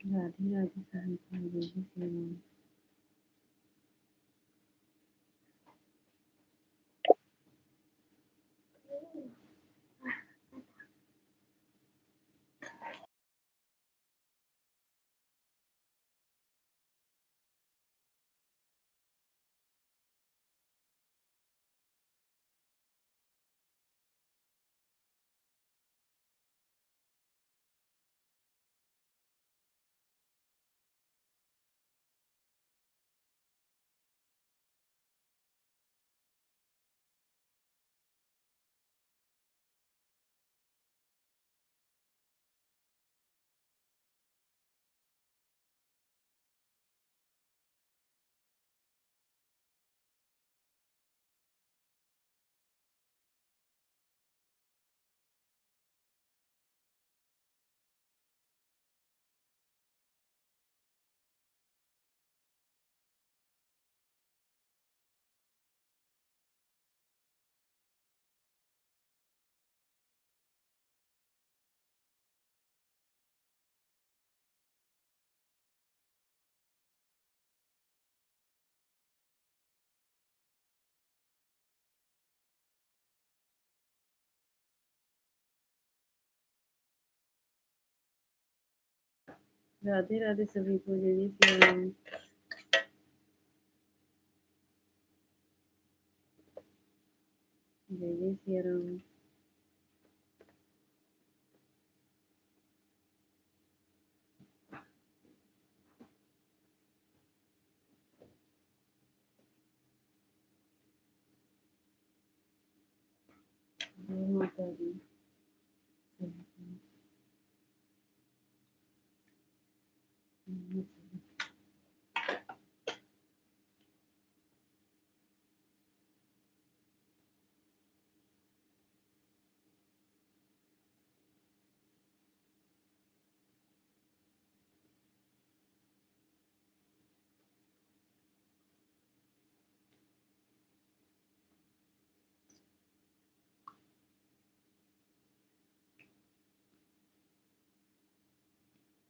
राधे राधे सभी को जय जय श्री राम। राधे राधे सभी को जय जय श्री राम। जय जय श्री राम। जय माता दी।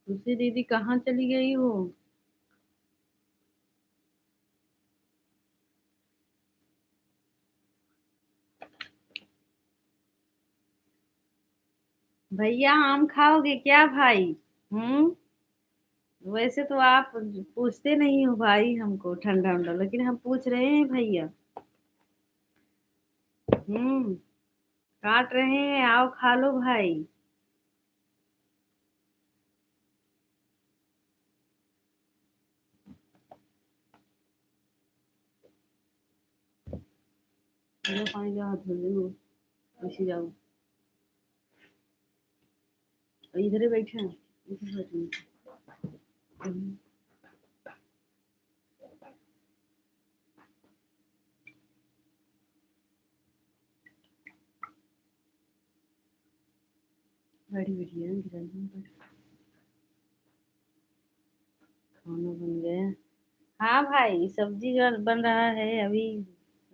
तुलसी दीदी कहाँ चली गई हो? भैया आम खाओगे क्या भाई? हम्म। वैसे तो आप पूछते नहीं हो भाई हमको ठंडा ठंडा, लेकिन हम पूछ रहे हैं भैया। हम्म। काट रहे हैं, आओ खा लो भाई। लो पानी जाओ, हाथ धो लो। ऐसे जाओ, इधर ही बैठे हैं, इधर बैठे हैं। बड़ी बढ़िया खाना बन गया। हाँ भाई, सब्जी बन रहा है अभी।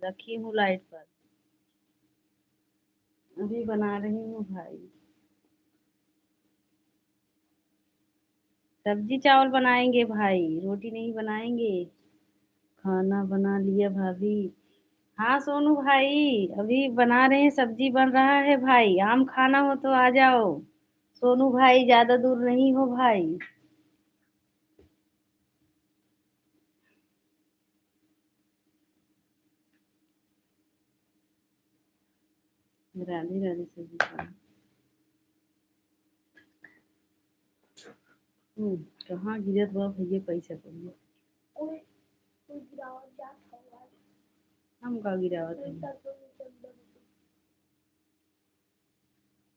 रखी हूँ लाइट पर, अभी बना रही हूँ भाई। सब्जी चावल बनाएंगे भाई, रोटी नहीं बनाएंगे। खाना बना लिया भाभी। हाँ सोनू भाई, अभी बना रहे हैं, सब्जी बन रहा है भाई। आम खाना हो तो आ जाओ। सोनू भाई ज्यादा दूर नहीं हो भाई। राधे राधे सब्जी खाना। हम्म। कहाँ गिरत बा भैया पैसा करिए। हम का गिरावत है।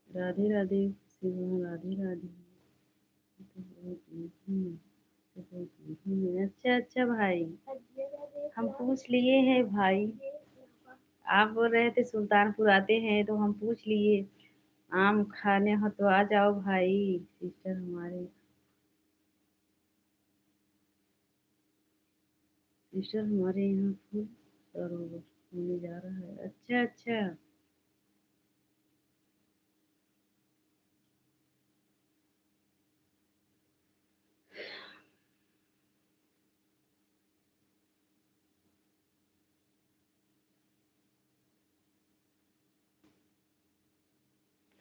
राधे राधे शिव, राधे राधे। अच्छा अच्छा भाई, हम पूछ लिए हैं भाई। आप बोल रहे थे सुल्तानपुर आते हैं तो हम पूछ लिए। आम खाने हो तो आ जाओ भाई, सिस्टर हमारे। सिस्टर हमारे यहाँ फूल सरोवर होने जा रहा है। अच्छा अच्छा।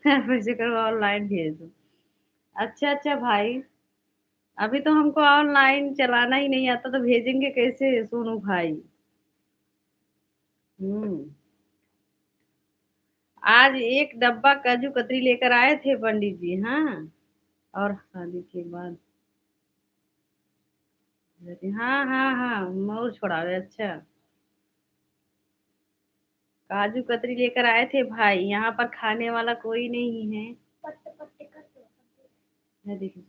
पैसे करो ऑनलाइन भेज दो। अच्छा अच्छा भाई, अभी तो हमको ऑनलाइन चलाना ही नहीं आता तो भेजेंगे कैसे सोनू भाई। हम्म। आज एक डब्बा काजू कतरी लेकर आए थे पंडित जी। हाँ। और शादी के बाद। हाँ हाँ हाँ, मोर छोड़ावे। अच्छा। काजू कतरी लेकर आए थे भाई, यहाँ पर खाने वाला कोई नहीं है। मैं देखी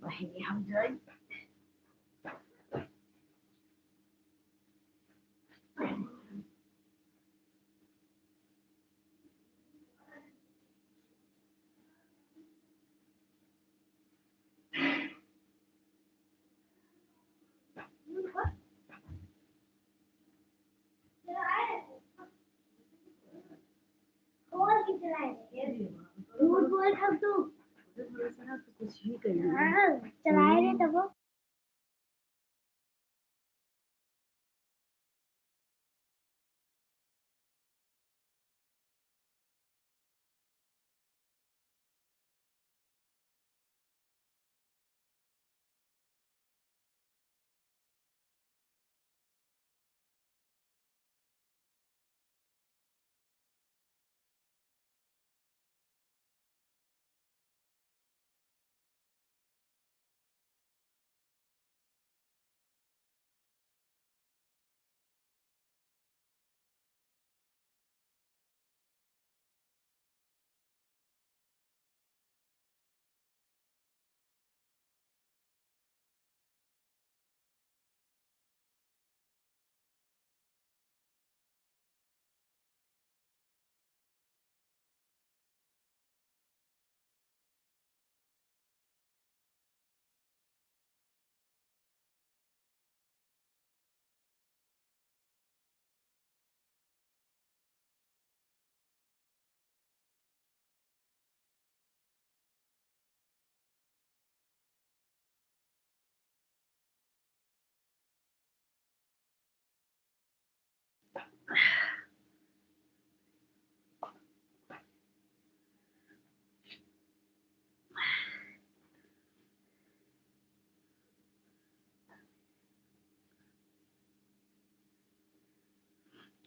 भाई हम जाए। झूठ बोल हम तू कुछ भी करिए। चलाए रे तब वो।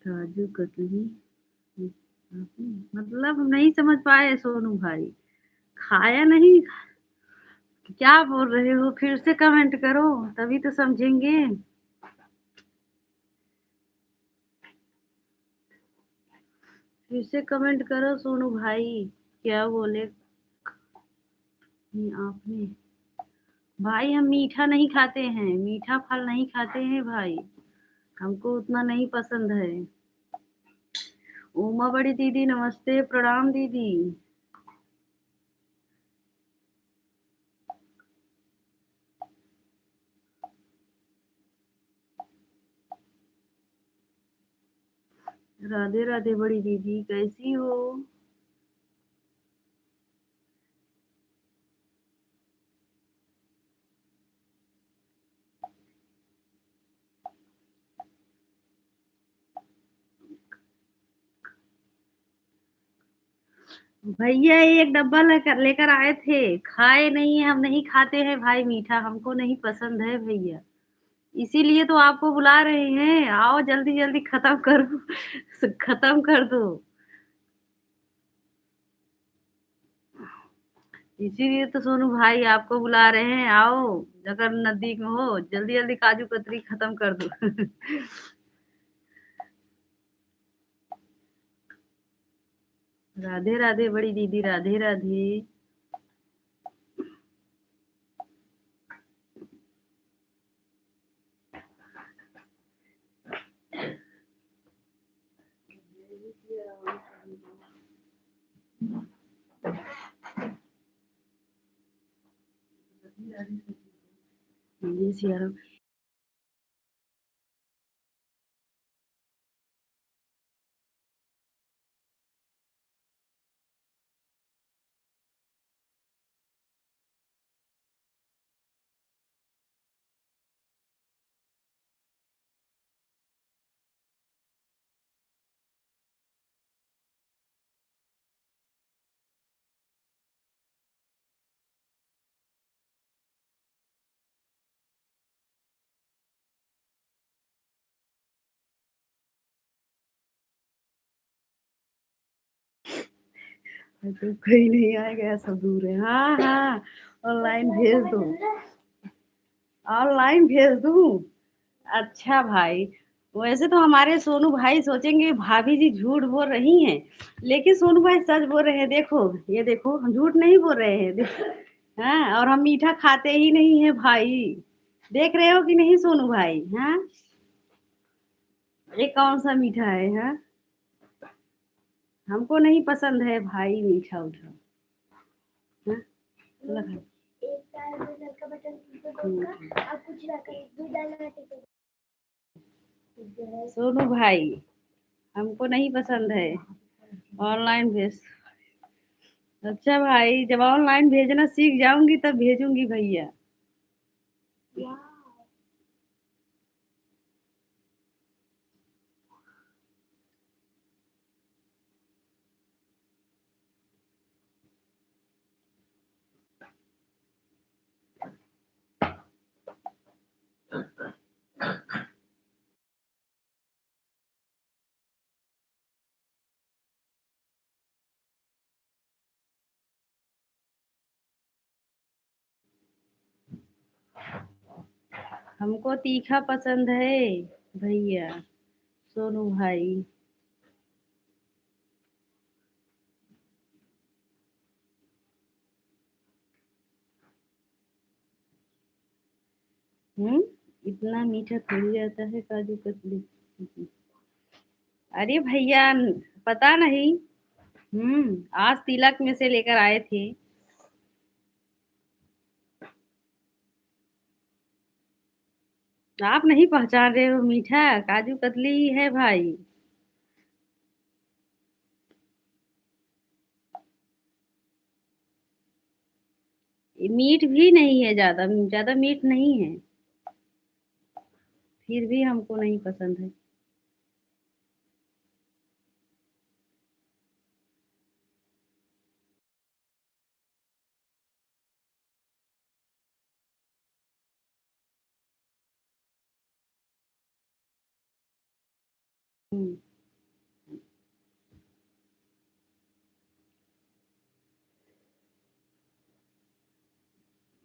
काजू कतली। मतलब हम नहीं समझ पाए सोनू भाई। खाया नहीं। क्या बोल रहे हो, फिर से कमेंट करो तभी तो समझेंगे। फिर से कमेंट करो सोनू भाई। क्या बोले आपने। भाई हम मीठा नहीं खाते हैं, मीठा फल नहीं खाते हैं भाई। हमको उतना नहीं पसंद है। उमा बड़ी दीदी नमस्ते, प्रणाम दीदी। राधे राधे बड़ी दीदी, कैसी हो। भैया एक डब्बा लेकर लेकर आए थे, खाए नहीं है। हम नहीं खाते हैं भाई मीठा, हमको नहीं पसंद है भैया। इसीलिए तो आपको बुला रहे हैं, आओ जल्दी जल्दी खत्म करो। खत्म कर दो। इसीलिए तो सोनू भाई आपको बुला रहे हैं, आओ। अगर नजदीक में हो जल्दी जल्दी काजू कतरी खत्म कर दो। राधे राधे बड़ी दीदी, राधे राधे। ये सियारा तो कोई नहीं आएगा, सब दूर है। हाँ हाँ, ऑनलाइन भेज दो, ऑनलाइन भेज दूँ। अच्छा भाई, वैसे तो हमारे सोनू भाई सोचेंगे भाभी जी झूठ बोल रही हैं, लेकिन सोनू भाई सच बोल रहे हैं। देखो, ये देखो, हम झूठ नहीं बोल रहे हैं। हाँ, और हम मीठा खाते ही नहीं है भाई। देख रहे हो कि नहीं सोनू भाई? हाँ, ये कौन सा मीठा है? हाँ, हमको नहीं पसंद है भाई मीठा उठा। हाँ, लगा। सोनू भाई, हमको नहीं पसंद है। ऑनलाइन भेज। अच्छा भाई, जब ऑनलाइन भेजना सीख जाऊंगी तब भेजूंगी भैया। हमको तीखा पसंद है भैया, सोनू भाई। हम्म, इतना मीठा थोड़ी रहता है काजू कतली। अरे भैया, पता नहीं। आज तिलक में से लेकर आए थे। आप नहीं पहचान रहे हो? मीठा काजू कतली ही है भाई। ये मीठ भी नहीं है, ज्यादा ज्यादा मीठ नहीं है, फिर भी हमको नहीं पसंद है। हम्म,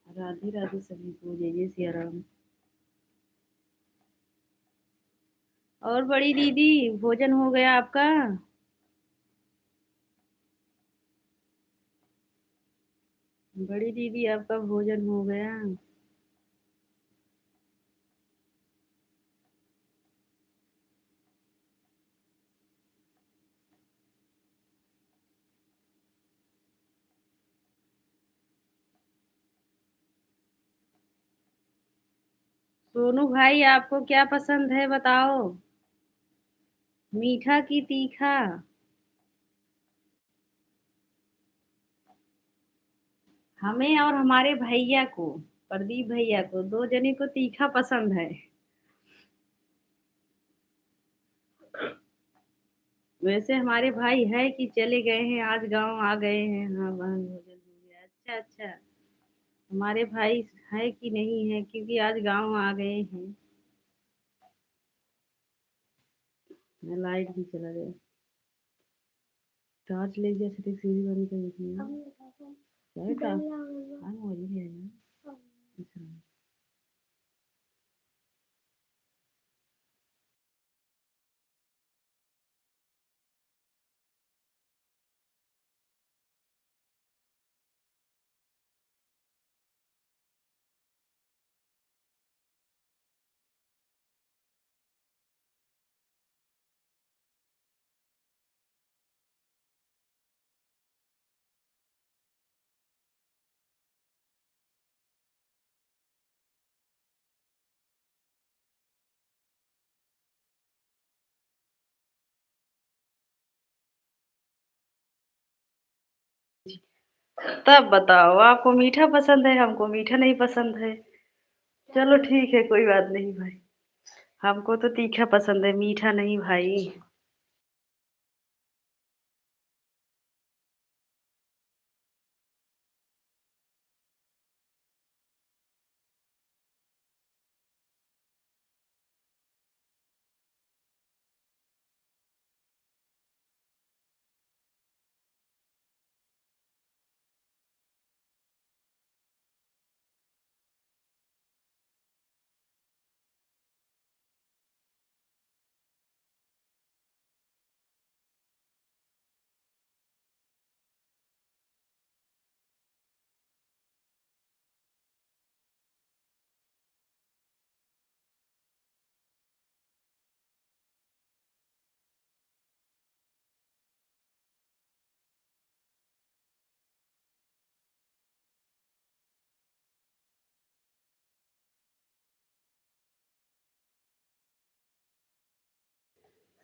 राधे राधे सभी को, जय जय सिया राम। और बड़ी दीदी, भोजन हो गया आपका? बड़ी दीदी, आपका भोजन हो गया? सोनू भाई, आपको क्या पसंद है बताओ? मीठा की तीखा? हमें और हमारे भैया को, प्रदीप भैया को, दो जने को तीखा पसंद है। वैसे हमारे भाई है कि चले गए हैं, आज गांव आ गए हैं। हाँ, वहाँ भोजन हो गया। अच्छा अच्छा, हमारे भाई है कि नहीं है, क्योंकि आज गांव आ गए हैं। लाइट भी चला गया। टॉर्च ले गया, सीधी सीधी बंद कर दी। क्या है टॉर्च? हाँ, वही है ना। अच्छा। तब बताओ, आपको मीठा पसंद है, हमको मीठा नहीं पसंद है। चलो ठीक है, कोई बात नहीं भाई। हमको तो तीखा पसंद है, मीठा नहीं भाई।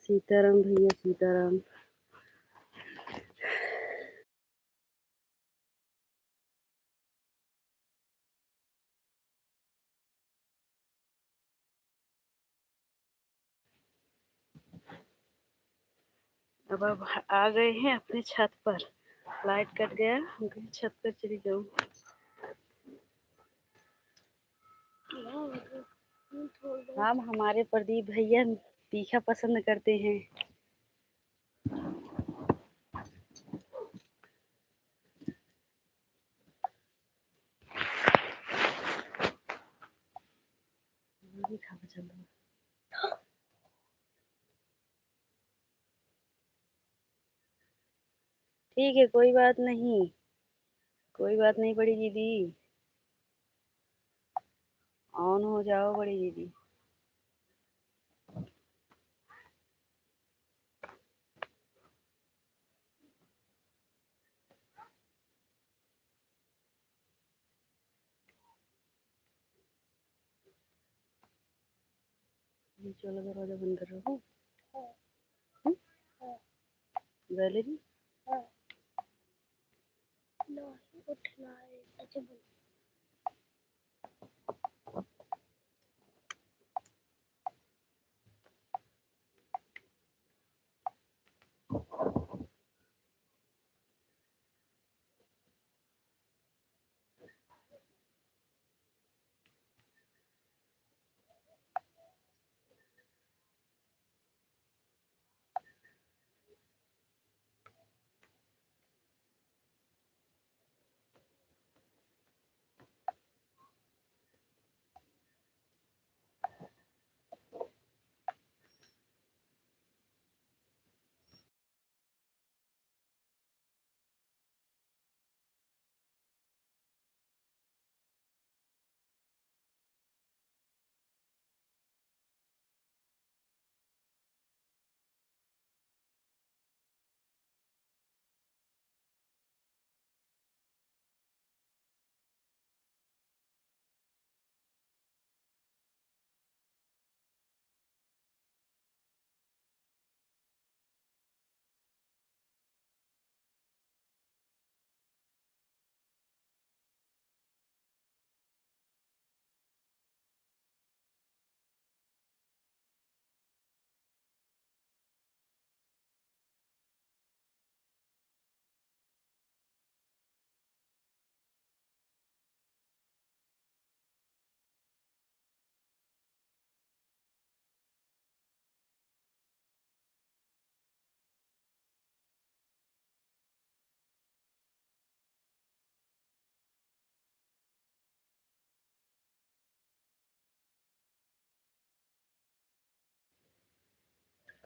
सीताराम भैया सीताराम। अब आ गए हैं अपने छत पर। लाइट कट गया, छत पर चली जाऊं। हम हमारे प्रदीप भैया तीखा पसंद करते हैं। ठीक है, कोई बात नहीं, कोई बात नहीं बड़ी दीदी। ऑन हो जाओ बड़ी दीदी। नीचे वाला दरवाजा बंद कर रहा हूँ। गैलरी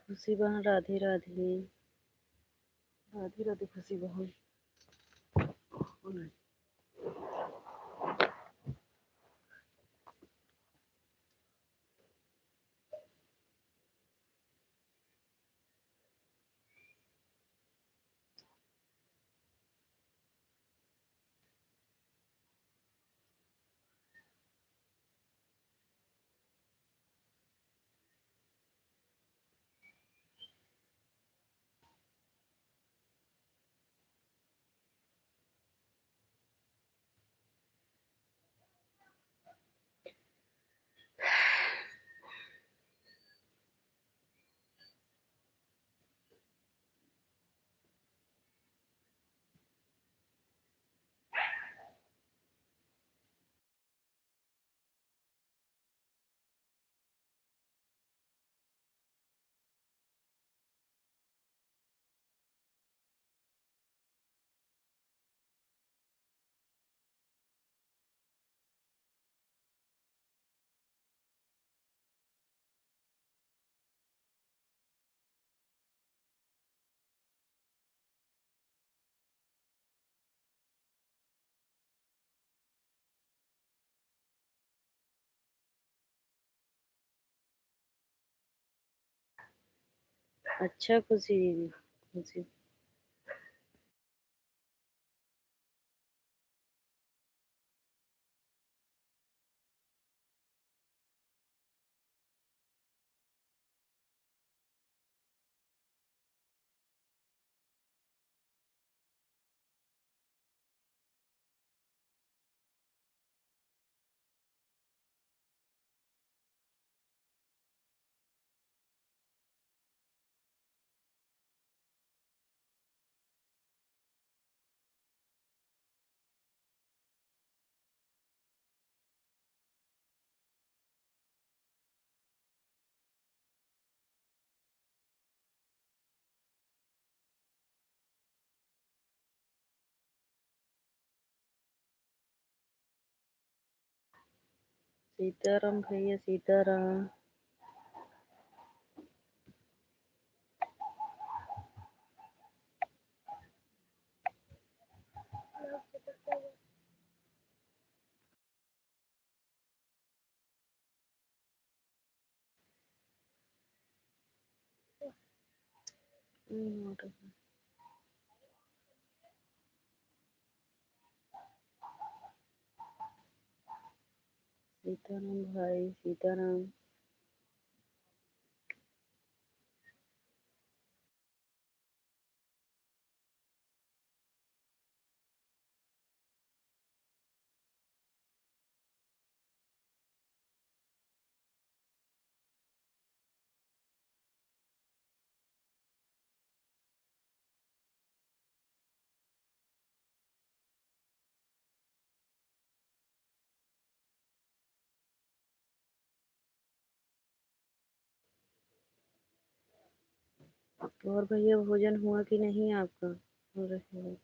खुशी बहन राधे राधे। राधे राधे खुशी बहन। अच्छा खुशी दीदी, खुशी। सीताराम भैया सीताराम। सीताराम भाई सीताराम। और भैया भोजन हुआ कि नहीं आपका? हो रहे हो।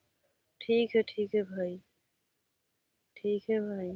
ठीक है भाई। ठीक है भाई।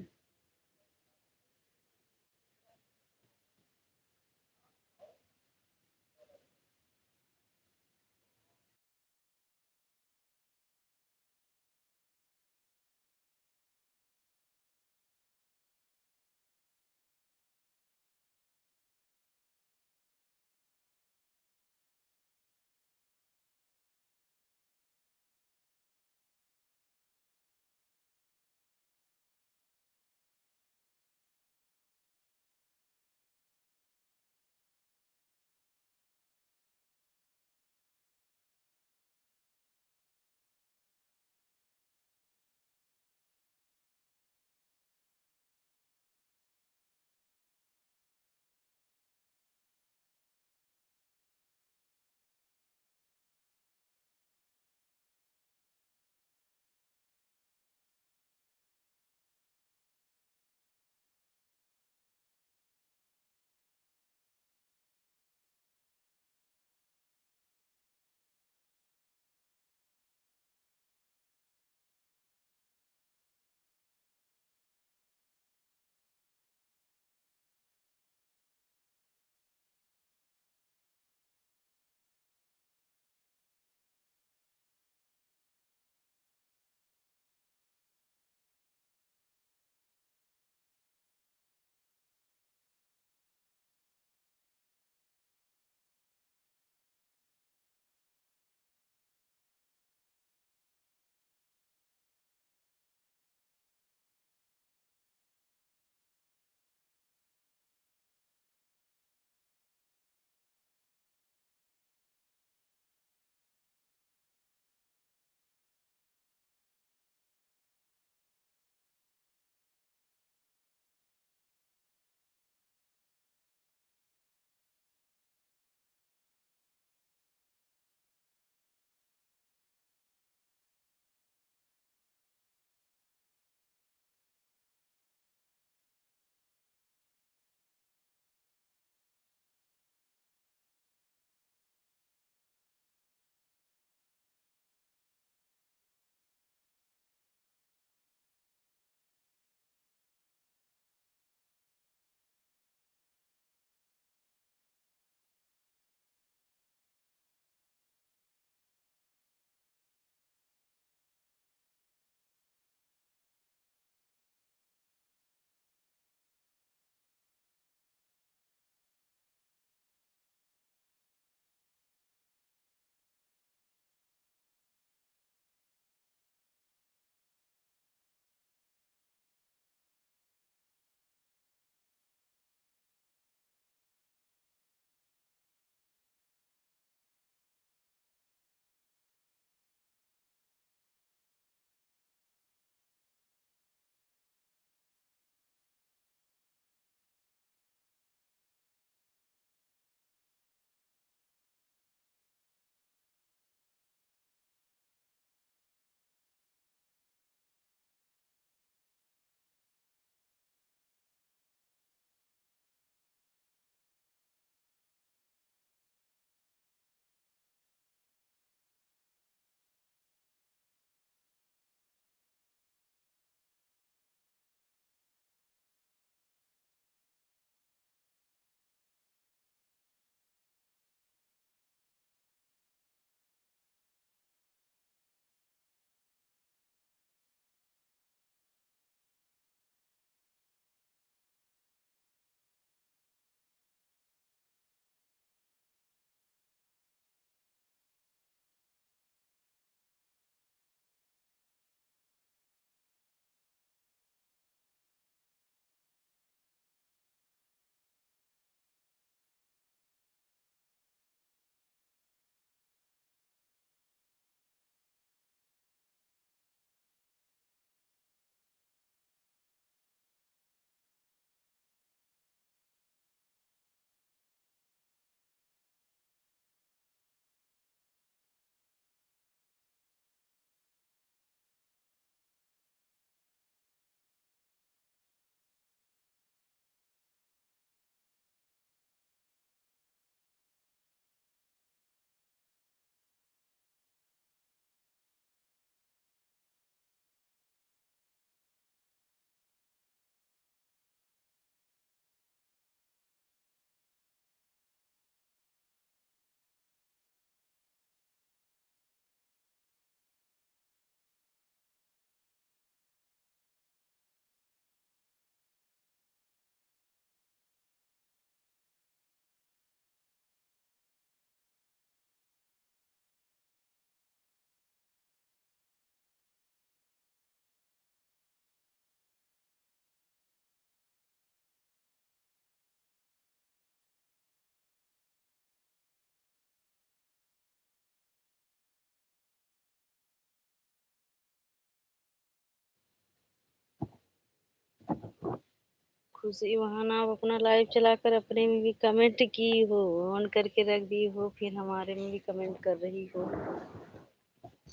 खुशी महान, आप अपना लाइव चलाकर अपने में भी कमेंट की हो, ऑन करके रख दी हो, फिर हमारे में भी कमेंट कर रही हो।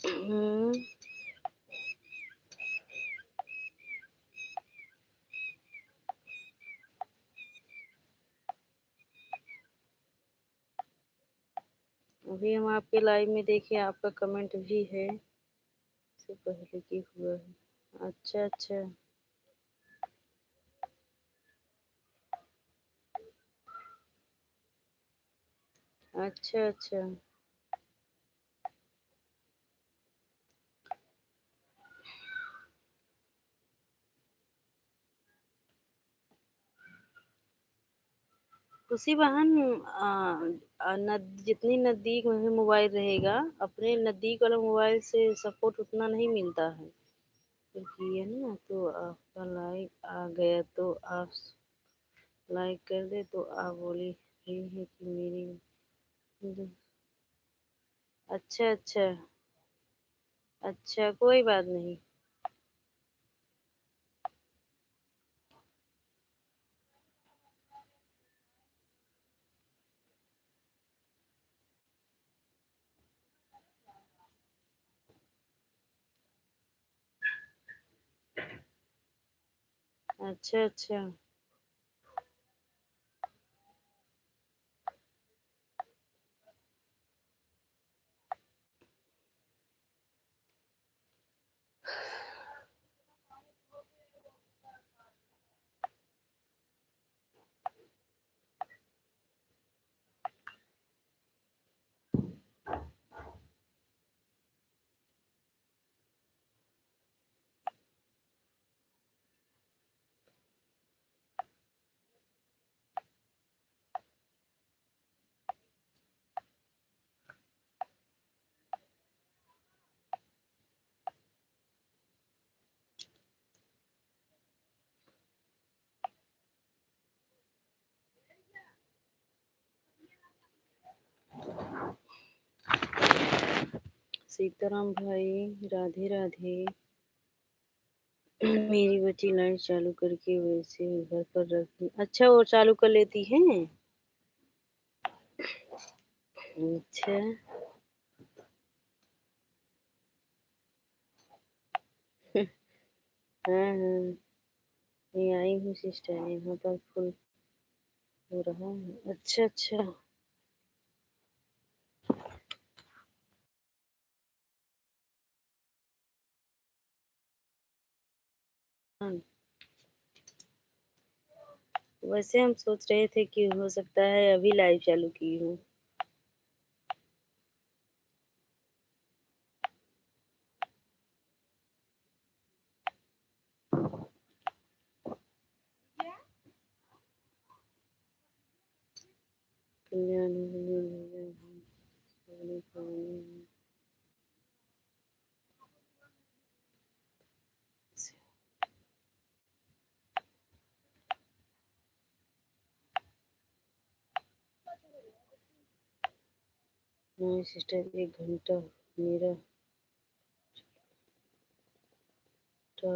हम्म। अभी हम आपके लाइव में देखे, आपका कमेंट भी है, इससे पहले की हुआ है। अच्छा अच्छा। अच्छा अच्छा। खुशी बहन, जितनी नजदीक में मोबाइल रहेगा, अपने नजदीक वाला मोबाइल से सपोर्ट उतना नहीं मिलता है। क्योंकि ये ना, तो आपका लाइक आ गया तो आप लाइक कर दे, तो आप बोली रही है कि मेरी। अच्छा अच्छा। अच्छा, कोई बात नहीं। अच्छा अच्छा। सीताराम भाई, राधे राधे। मेरी बच्ची लाइट चालू करके वैसे घर पर रखी। अच्छा, वो चालू कर लेती हैं। अच्छा। हाँ हाँ। मैं आई हूँ सिस्टर, यहाँ पर फुल हो रहा है। अच्छा अच्छा। हाँ, वैसे हम सोच रहे थे कि हो सकता है अभी लाइव चालू की हूँ। कल्याण नहीं सिस्टर, 1 घंटा मेरा था।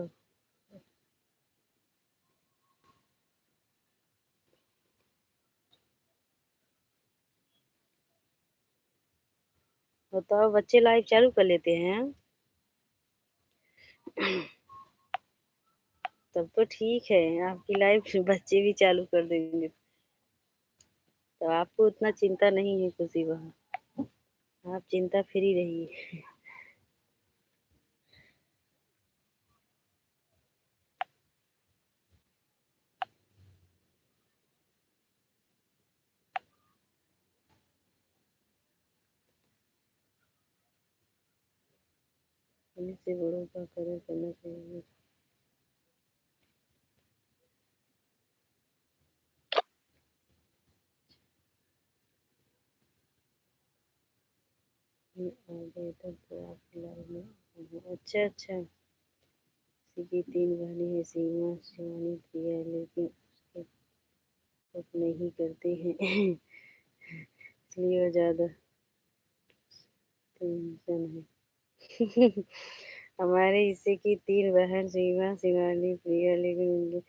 बताओ, बच्चे लाइव चालू कर लेते हैं। तब तो ठीक है, आपकी लाइव बच्चे भी चालू कर देंगे, तो आपको उतना चिंता नहीं है खुशी बहन। आप चिंता फ्री रहिए। अपने से बड़ों का कदर करना चाहिए। मैं आ गए तब तो आपकी लाइव में। अच्छा अच्छा। किसी की 3 बहनें हैं, सीमा, शिवानी, प्रिया, लेकिन उसके सब नहीं करते हैं। इसलिए वो ज्यादा टेंशन है। हमारे हिस्से की 3 बहन, सीमा, शिवानी, प्रिया, लेकिन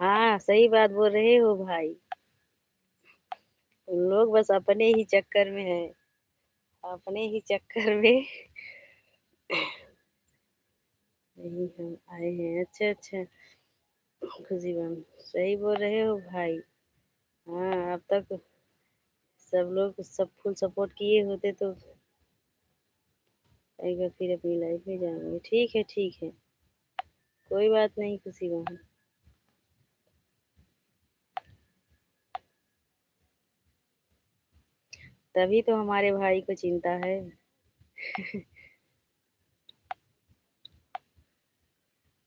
हाँ, सही बात बोल रहे हो भाई। उन लोग बस अपने ही चक्कर में है, अपने ही चक्कर में नहीं हम आए हैं। अच्छा, अच्छा, खुशी बहन सही बोल रहे हो भाई। हाँ, अब तक सब लोग सब फुल सपोर्ट किए होते तो एक बार फिर अपनी लाइफ में जाएँगे। ठीक है, ठीक है, कोई बात नहीं खुशी बहन। तभी तो हमारे भाई को चिंता है।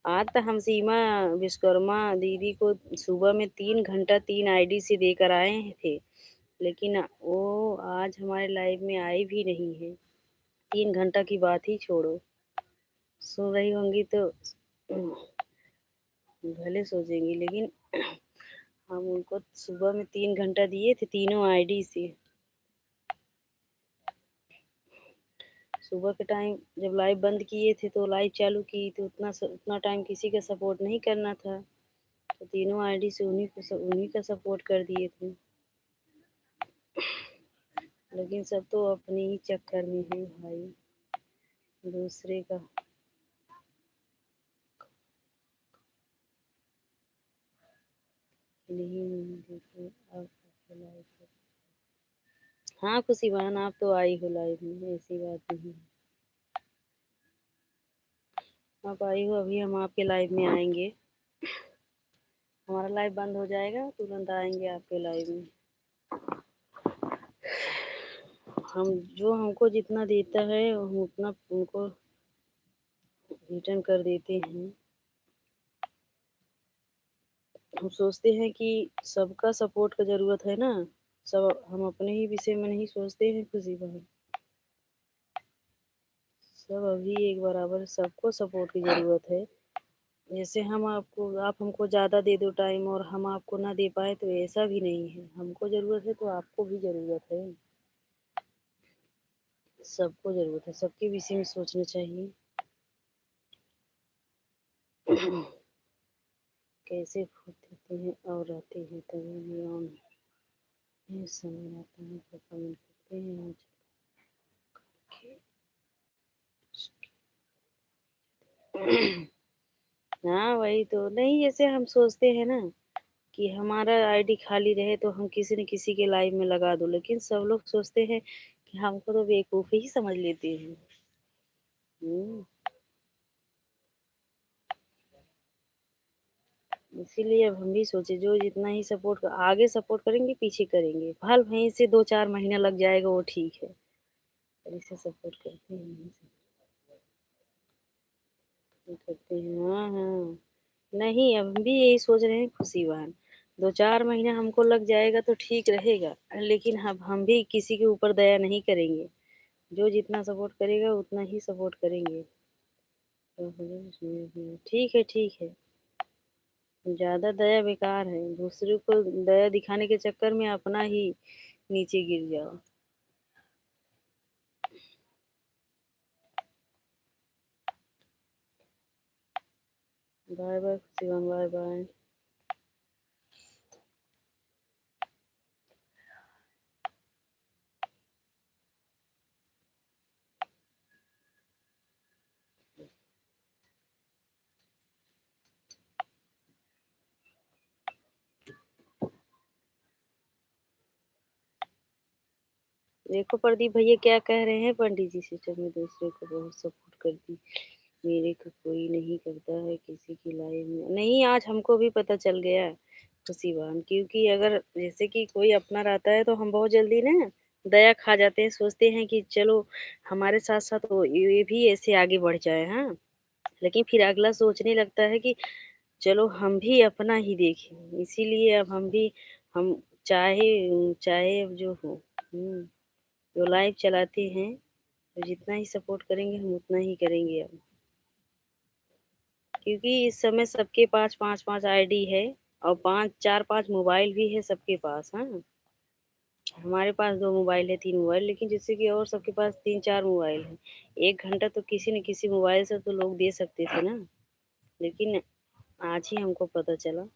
आज तो हम सीमा विश्वकर्मा दीदी को सुबह में 3 घंटा 3 आईडी से देकर आए थे, लेकिन वो आज हमारे लाइव में आई भी नहीं है। 3 घंटा की बात ही छोड़ो, सुन रही होंगी तो भले सोचेंगी, लेकिन हम उनको सुबह में 3 घंटा दिए थे तीनों आईडी से। सुबह के टाइम जब लाइव बंद किए थे तो लाइव चालू की तो उतना टाइम किसी का सपोर्ट नहीं करना था, तो तीनों आईडी से उन्हीं का सपोर्ट कर दिए थे। लेकिन सब तो अपने ही चक्कर में है भाई, दूसरे का नहीं देखे। अब लाइव हाँ खुशी बहन, आप तो आई हो लाइव में, ऐसी बात नहीं है। आप आई हो, अभी हम आपके लाइव में आएंगे। हमारा लाइव बंद हो जाएगा तुरंत आएंगे आपके लाइव में। हम जो हमको जितना देता है हम उतना उनको रिटर्न कर देते हैं। हम सोचते हैं कि सबका सपोर्ट का ज़रूरत है ना, सब हम अपने ही विषय में नहीं सोचते हैं खुशी बहन। सब अभी एक बराबर सबको सपोर्ट की ज़रूरत है। जैसे आप हमको ज़्यादा दे दो टाइम और हम आपको ना दे पाए तो ऐसा भी नहीं है, हमको ज़रूरत है तो आपको भी ज़रूरत है। सबको ज़रूरत है, सबके विषय में सोचना चाहिए। कैसे खो देते हैं और रहते हैं तभी भी ऑन ये समय आता है तो कमेंट करते हैं। हाँ वही तो नहीं, जैसे हम सोचते हैं ना कि हमारा आईडी खाली रहे तो हम किसी न किसी के लाइव में लगा दो, लेकिन सब लोग सोचते हैं कि हमको तो बेवकूफ़ ही समझ लेते हैं। हम्म, इसीलिए अब हम भी सोचे जो जितना ही सपोर्ट आगे सपोर्ट करेंगे पीछे करेंगे, भल वहीं से 2-4 महीना लग जाएगा वो ठीक है, पर इसे सपोर्ट करते हैं करते हैं। हाँ हाँ, नहीं अब हम भी यही सोच रहे हैं खुशी बहन, 2-4 महीना हमको लग जाएगा तो ठीक रहेगा, लेकिन अब हम भी किसी के ऊपर दया नहीं करेंगे। जो जितना सपोर्ट करेगा उतना ही सपोर्ट करेंगे। ठीक है, ठीक है। ज़्यादा दया बेकार है, दूसरे को दया दिखाने के चक्कर में अपना ही नीचे गिर जाओ। बाय बाय खुशी, बाय बाय। देखो प्रदीप भैया क्या कह रहे हैं, पंडित जी सिस्टर में दूसरे को बहुत सपोर्ट करती, मेरे को कोई नहीं करता है किसी की लाइफ में। नहीं, आज हमको भी पता चल गया खुशी बहन, क्योंकि अगर जैसे कि कोई अपना रहता है तो हम बहुत जल्दी ना दया खा जाते हैं, सोचते हैं कि चलो हमारे साथ साथ वो ये भी ऐसे आगे बढ़ जाए। हाँ, लेकिन फिर अगला सोचने लगता है कि चलो हम भी अपना ही देखें, इसीलिए अब हम भी हम चाहे चाहे अब जो हो, जो लाइव चलाते हैं तो जितना ही सपोर्ट करेंगे हम उतना ही करेंगे अब, क्योंकि इस समय सबके पास 5-5 आईडी है और 5-4-5 मोबाइल भी है सबके पास। हाँ, हमारे पास 2 मोबाइल है, 3 मोबाइल, लेकिन जैसे कि और सबके पास 3-4 मोबाइल है। 1 घंटा तो किसी न किसी मोबाइल से तो लोग दे सकते थे ना, लेकिन आज ही हमको पता चला।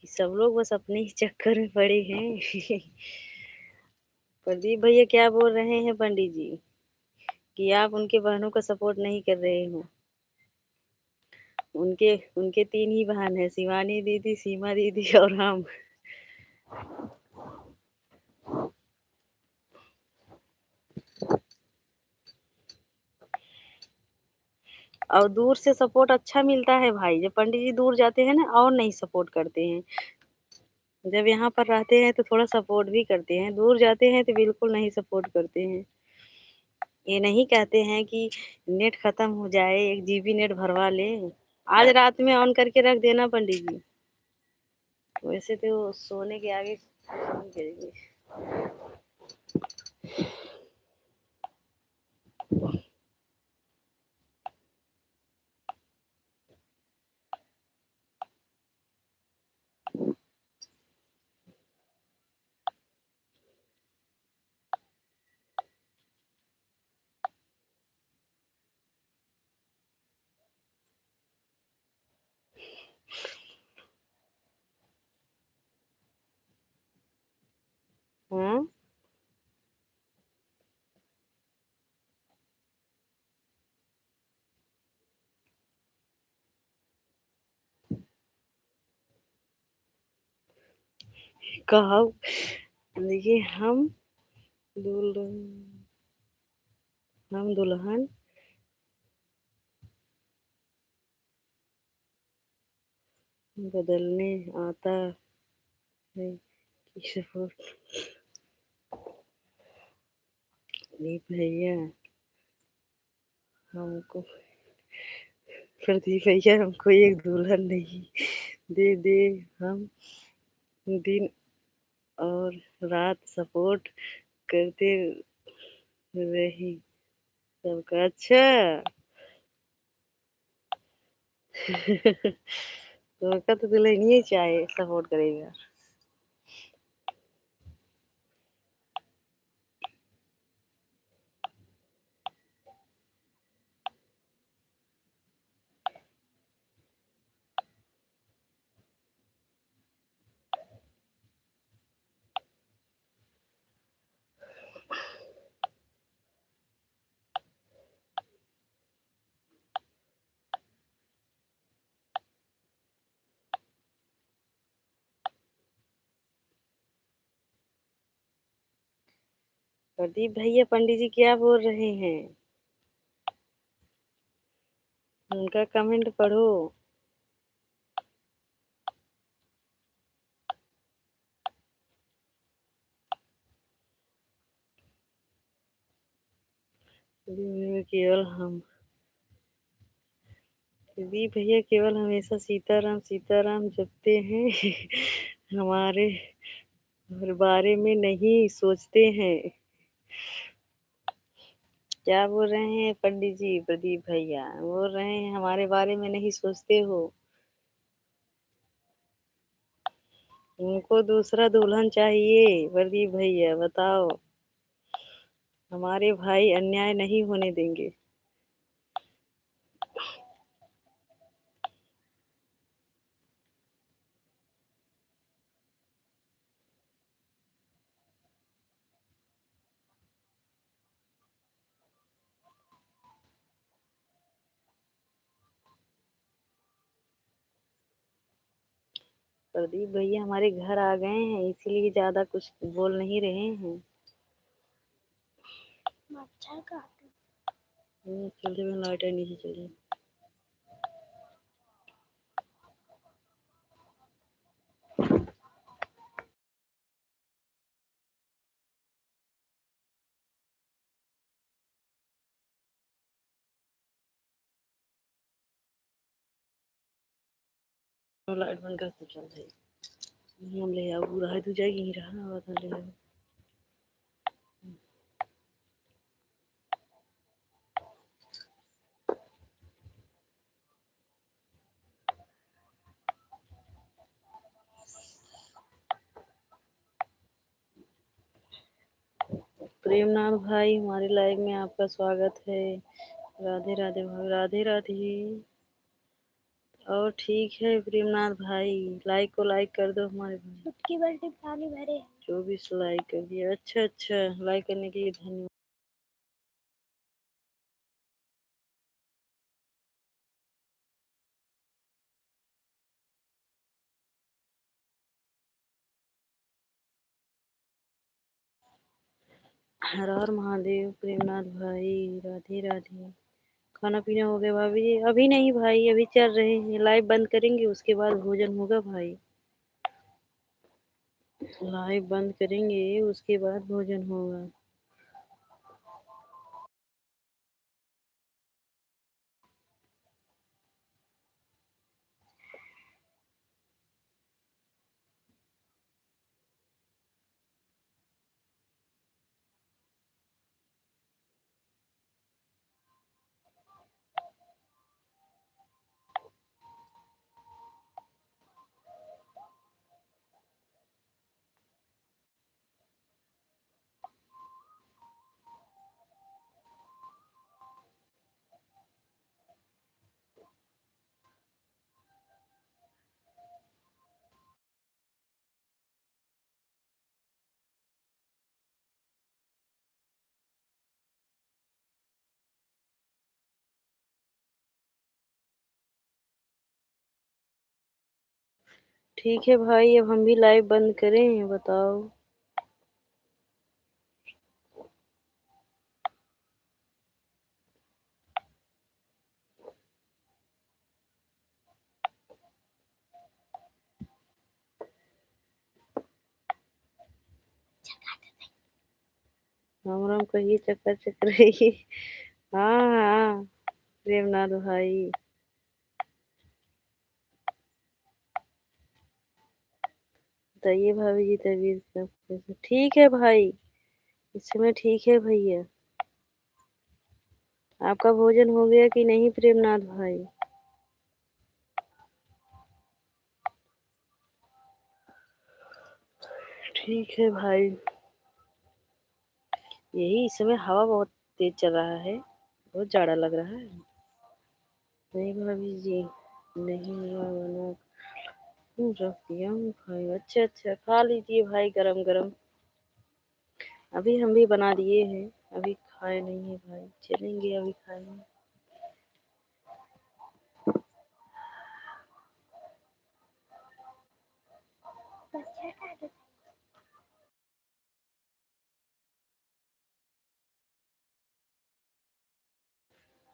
सब लोग बस अपने ही चक्कर में पड़े हैं। प्रदीप भैया क्या बोल रहे हैं पंडित जी कि आप उनके बहनों का सपोर्ट नहीं कर रहे हो। उनके उनके 3 ही बहन है, शिवानी दीदी, सीमा दीदी और हम। और दूर से सपोर्ट अच्छा मिलता है भाई, जब पंडित जी दूर जाते हैं ना और नहीं सपोर्ट करते हैं। जब यहाँ पर रहते हैं तो थोड़ा सपोर्ट भी करते हैं, दूर जाते हैं तो बिल्कुल नहीं सपोर्ट करते हैं। ये नहीं कहते हैं कि नेट खत्म हो जाए, 1 जीबी नेट भरवा ले। आज रात में ऑन करके रख देना पंडित जी। वैसे तो सोने के आगे कुछ नहीं करेंगे। हाँ, कहा देखिए दुल्हन हम दुल्हन बदलने आता है कि सपोर्ट। नहीं भैया हमको प्रदीप भैया हमको एक दुल्हन नहीं दे दे, हम दिन और रात सपोर्ट करते रही सबका। अच्छा। तो का तो दुल्हन ही चाहे सपोर्ट करेगा। प्रदीप भैया पंडित जी क्या बोल रहे हैं, उनका कमेंट पढ़ो। केवल हम प्रदीप भैया केवल हमेशा सीताराम सीताराम जपते हैं। हमारे बारे में नहीं सोचते हैं। क्या बोल रहे हैं पंडित जी? प्रदीप भैया बोल रहे हैं हमारे बारे में नहीं सोचते हो। उनको दूसरा दुल्हन चाहिए। प्रदीप भैया बताओ, हमारे भाई अन्याय नहीं होने देंगे। प्रदीप भैया हमारे घर आ गए हैं, इसीलिए ज्यादा कुछ बोल नहीं रहे हैं। चलते में लाइट नीचे चलिए। लाइट बंद कर तो चल रही। हम ले आओ पूरा है तू जाएगी नहीं रहा ना तो ले आओ। प्रेमनाथ भाई हमारे लाइव में आपका स्वागत है। राधे राधे भाई, राधे राधे। और ठीक है प्रेमनाथ भाई, लाइक को लाइक कर दो हमारे भाई। चुटकी बल्टी पानी भरे 24 लाइक कर दिया। अच्छा अच्छा, लाइक करने के लिए धन्यवाद। हर हर महादेव प्रेमनाथ भाई, राधे राधे। खाना पीना हो गया भाभी जी? अभी नहीं भाई, अभी चल रहे हैं, लाइव बंद करेंगे उसके बाद भोजन होगा भाई। लाइव बंद करेंगे उसके बाद भोजन होगा। ठीक है भाई, अब हम भी लाइव बंद करें, बताओ। राम राम कहिए, चक्कर चक्कर रही। हाँ हाँ प्रेमनाथ भाई। बताइए भाभी जी, तबीयत सब कैसे? ठीक है भाई, इस समय ठीक है भैया। आपका भोजन हो गया कि नहीं प्रेमनाथ भाई? ठीक है भाई। यही इस समय हवा बहुत तेज चल रहा है, बहुत जाड़ा लग रहा है। नहीं भाभी जी, नहीं हुआ बना, रख दिया हूँ भाई। अच्छा अच्छा, खा लीजिए भाई गरम गरम। अभी हम भी बना दिए हैं, अभी खाए नहीं है भाई, चलेंगे अभी खाएंगे।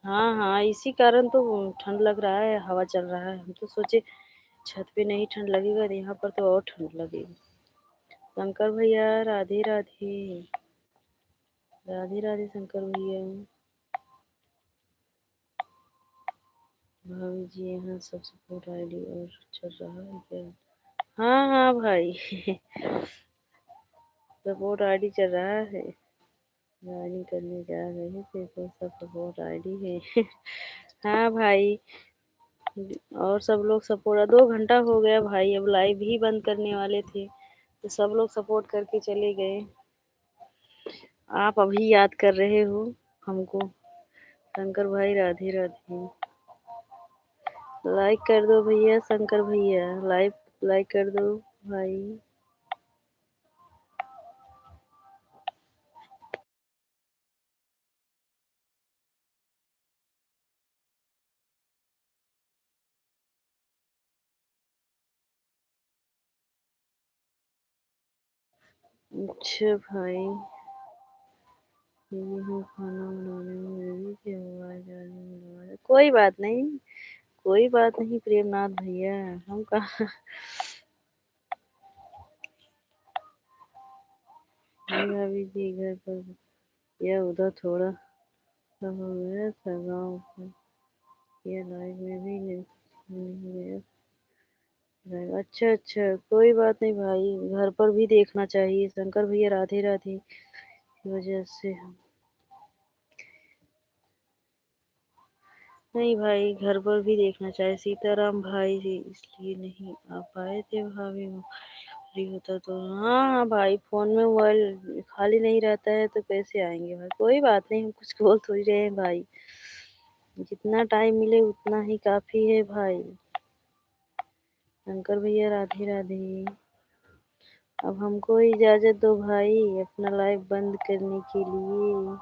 हाँ हाँ, इसी कारण तो ठंड लग रहा है, हवा चल रहा है। हम तो सोचे छत पे नहीं ठंड लगेगा, यहाँ पर तो और ठंड लगेगी। शंकर भैया राधे राधे। राधे राधे शंकर भैया। भाभी जी यहाँ सब सपोर्ट आईडी और चल रहा है क्या? हाँ हाँ भाई। सपोर्ट आईडी चल रहा है। ज्वाइनिंग करने जा रहे थे, कौन सा सपोर्ट आईडी है? हाँ भाई, और सब लोग सपोर्ट, 2 घंटा हो गया भाई, अब लाइव ही बंद करने वाले थे तो सब लोग सपोर्ट करके चले गए। आप अभी याद कर रहे हो हमको। शंकर भाई राधे राधे। लाइक कर दो भैया, शंकर भैया लाइव लाइक कर दो भाई। अच्छा भाई, यहाँ खाना बनाने में मेरी की आवाज आने में आवाज, कोई बात नहीं, कोई बात नहीं प्रेमनाथ भैया। हम कहाँ, भाभी जी घर पर या उधर थोड़ा सा हो गया था गाँव पर, या लाइव में भी नहीं गया। अच्छा अच्छा, कोई बात नहीं भाई, घर पर भी देखना चाहिए। शंकर भैया राधे राधे की वजह से हम, नहीं भाई, घर पर भी देखना चाहिए। सीताराम भाई जी इसलिए नहीं आ पाए थे भाभी, फ्री होता तो। हाँ हाँ भाई, फोन में मोबाइल खाली नहीं रहता है तो कैसे आएंगे भाई? कोई बात नहीं, हम कुछ बोल थोड़ी रहे हैं भाई, जितना टाइम मिले उतना ही काफी है भाई। शंकर भैया राधे राधे। अब हमको इजाजत दो भाई अपना लाइव बंद करने के लिए।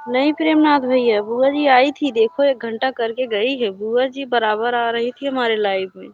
नहीं प्रेमनाथ भैया, बुआ जी आई थी, देखो 1 घंटा करके गई है। बुआ जी बराबर आ रही थी हमारे लाइव में।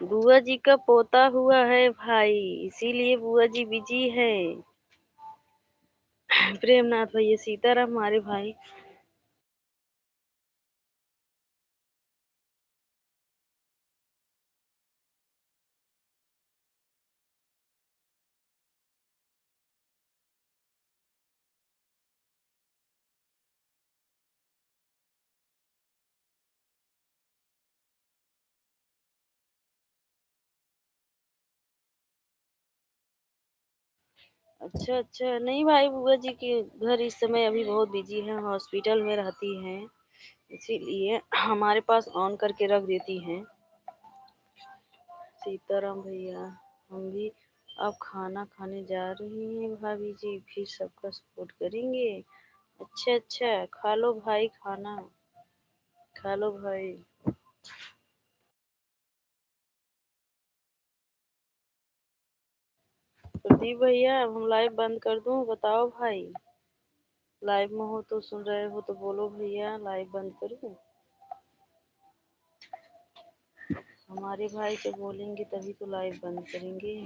बुआ जी का पोता हुआ है भाई, इसीलिए बुआ जी बिजी है। प्रेमनाथ भैया, सीताराम हमारे भाई। अच्छा अच्छा, नहीं भाई, बुआ जी के घर इस समय अभी बहुत बिजी है, हॉस्पिटल में रहती हैं, इसीलिए हमारे पास ऑन करके रख देती हैं। सीताराम भैया, हम भी अब खाना खाने जा रही हैं भाभी जी, फिर सबका सपोर्ट करेंगे। अच्छा अच्छा, खा लो भाई खाना, खा लो भाई। प्रदीप भैया, अब हम लाइव बंद कर दूं, बताओ भाई। लाइव में हो तो सुन रहे हो तो बोलो भैया, लाइव बंद करूं? हमारे भाई तो बोलेंगे तभी तो लाइव बंद करेंगे।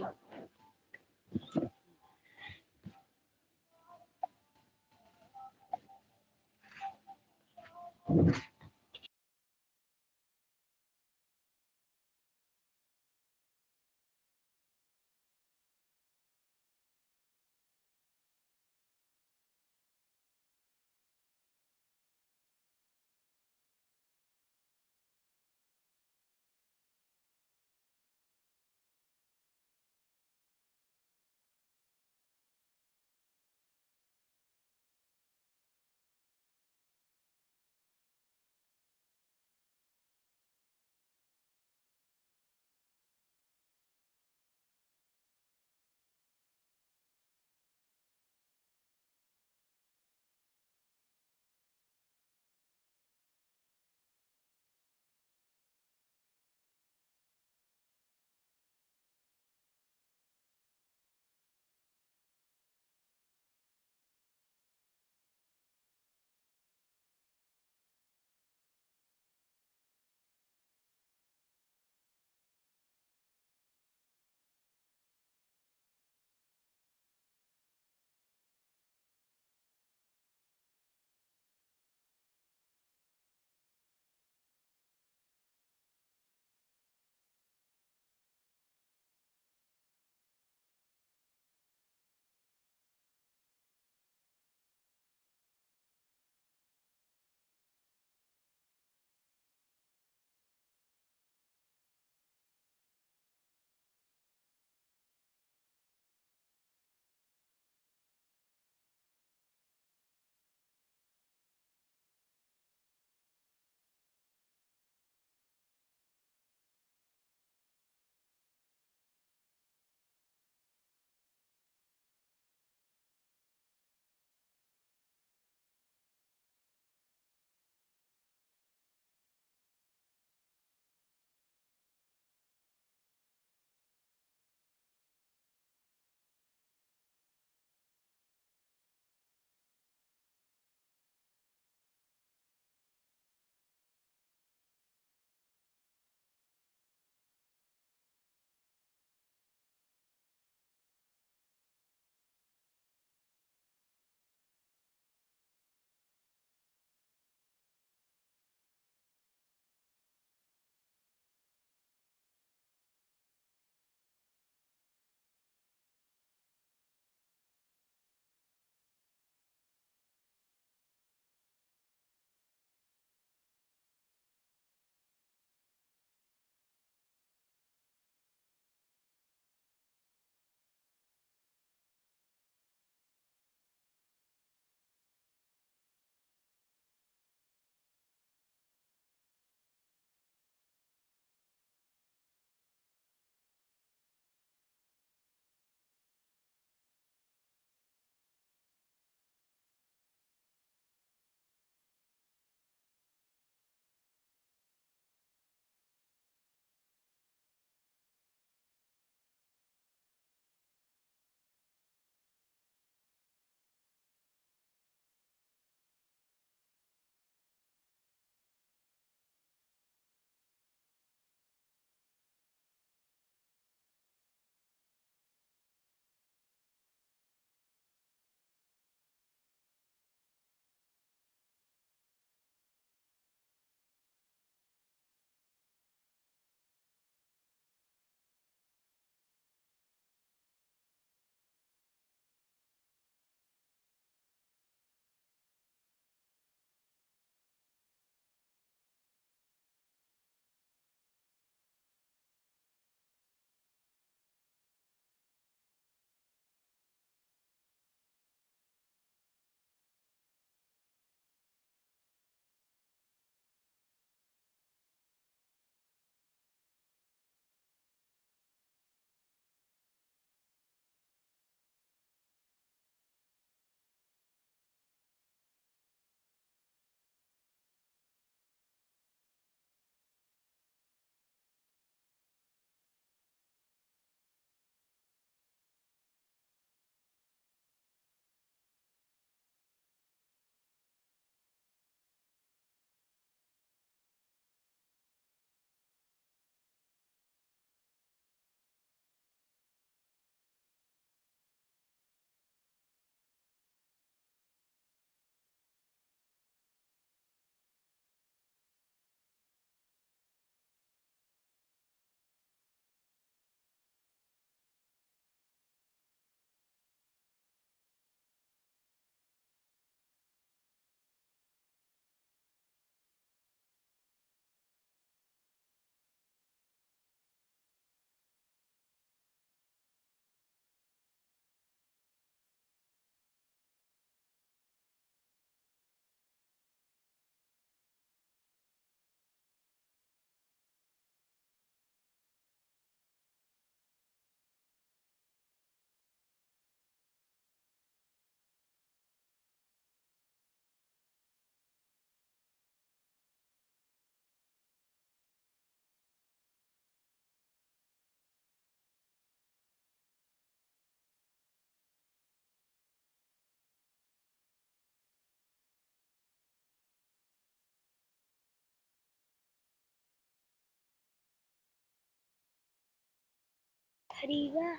खरीवा।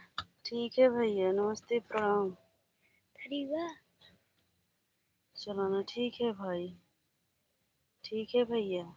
ठीक है भैया, नमस्ते प्रणाम। खरीवा। चलो ना, ठीक है भाई, ठीक है भैया।